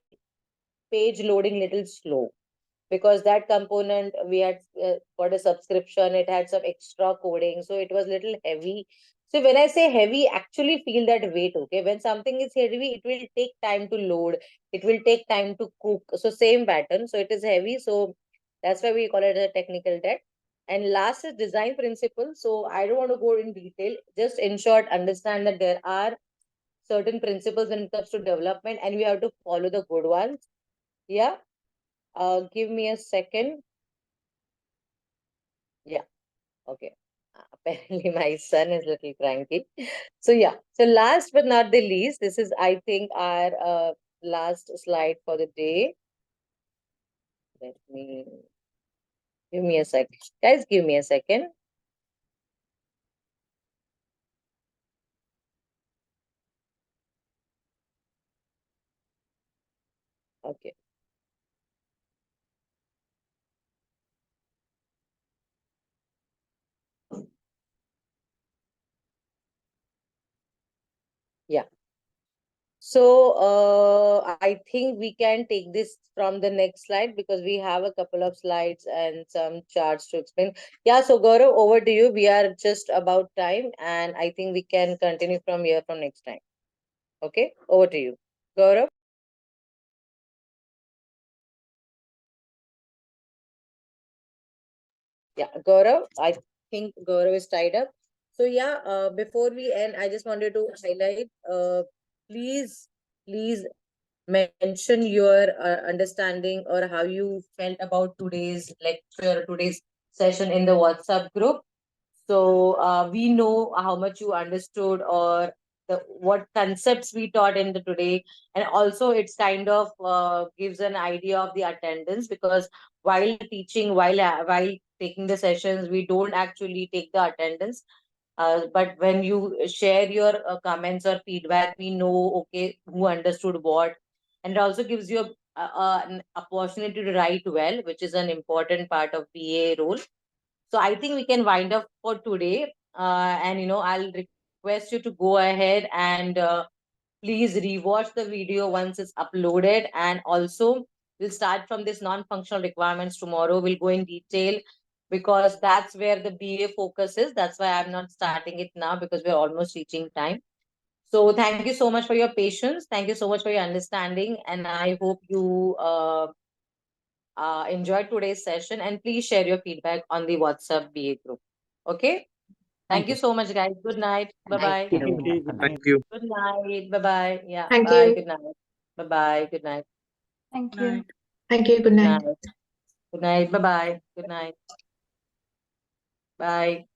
S16: page loading little slow, because that component we had got a subscription. It had some extra coding, so it was little heavy. So when I say heavy, actually feel that weight. Okay, when something is heavy, it will take time to load, it will take time to cook. So same pattern, so it is heavy. So that's why we call it a technical debt. And last is design principle. So I don't want to go in detail, just in short, understand that there are certain principles when it comes to development, and we have to follow the good ones. Yeah. Give me a second. Yeah. Okay. Apparently, my son is a little cranky. So yeah. So last but not the least, this is, I think, our last slide for the day. Let me give me a second, guys. Give me a second. Okay. Yeah. So I think we can take this from the next slide, because we have a couple of slides and some charts to explain. Yeah, so Gaurav, over to you. We are just about time, and I think we can continue from here from next time. Okay, over to you, Gaurav. Yeah, Gaurav, I think Gaurav is tied up. So yeah, before we end, I just wanted to highlight, please mention your understanding or how you felt about today's lecture, today's session in the WhatsApp group. So we know how much you understood, or what concepts we taught in the today. And also it's kind of gives an idea of the attendance, because while teaching, while taking the sessions, we don't actually take the attendance. But when you share your comments or feedback, we know, okay, who understood what. And it also gives you an opportunity to write well, which is an important part of BA role. So I think we can wind up for today. And I'll request you to go ahead and please rewatch the video once it's uploaded. And also, we'll start from this non-functional requirements tomorrow. We'll go in detail, because that's where the BA focus is. That's why I'm not starting it now, because we're almost reaching time. So thank you so much for your patience. Thank you so much for your understanding. And I hope you enjoyed today's session. And please share your feedback on the WhatsApp BA group. Okay. Thank you so much, guys. Good night. Bye-bye.
S20: Thank you.
S24: Thank you.
S16: Good night. Bye-bye. Yeah.
S23: Thank
S16: Bye.
S23: you.
S16: Good night. Bye-bye. Good night.
S9: Thank you.
S23: Thank you. Good
S16: Good
S23: night.
S16: night. Good night. Bye-bye. Good night. Bye.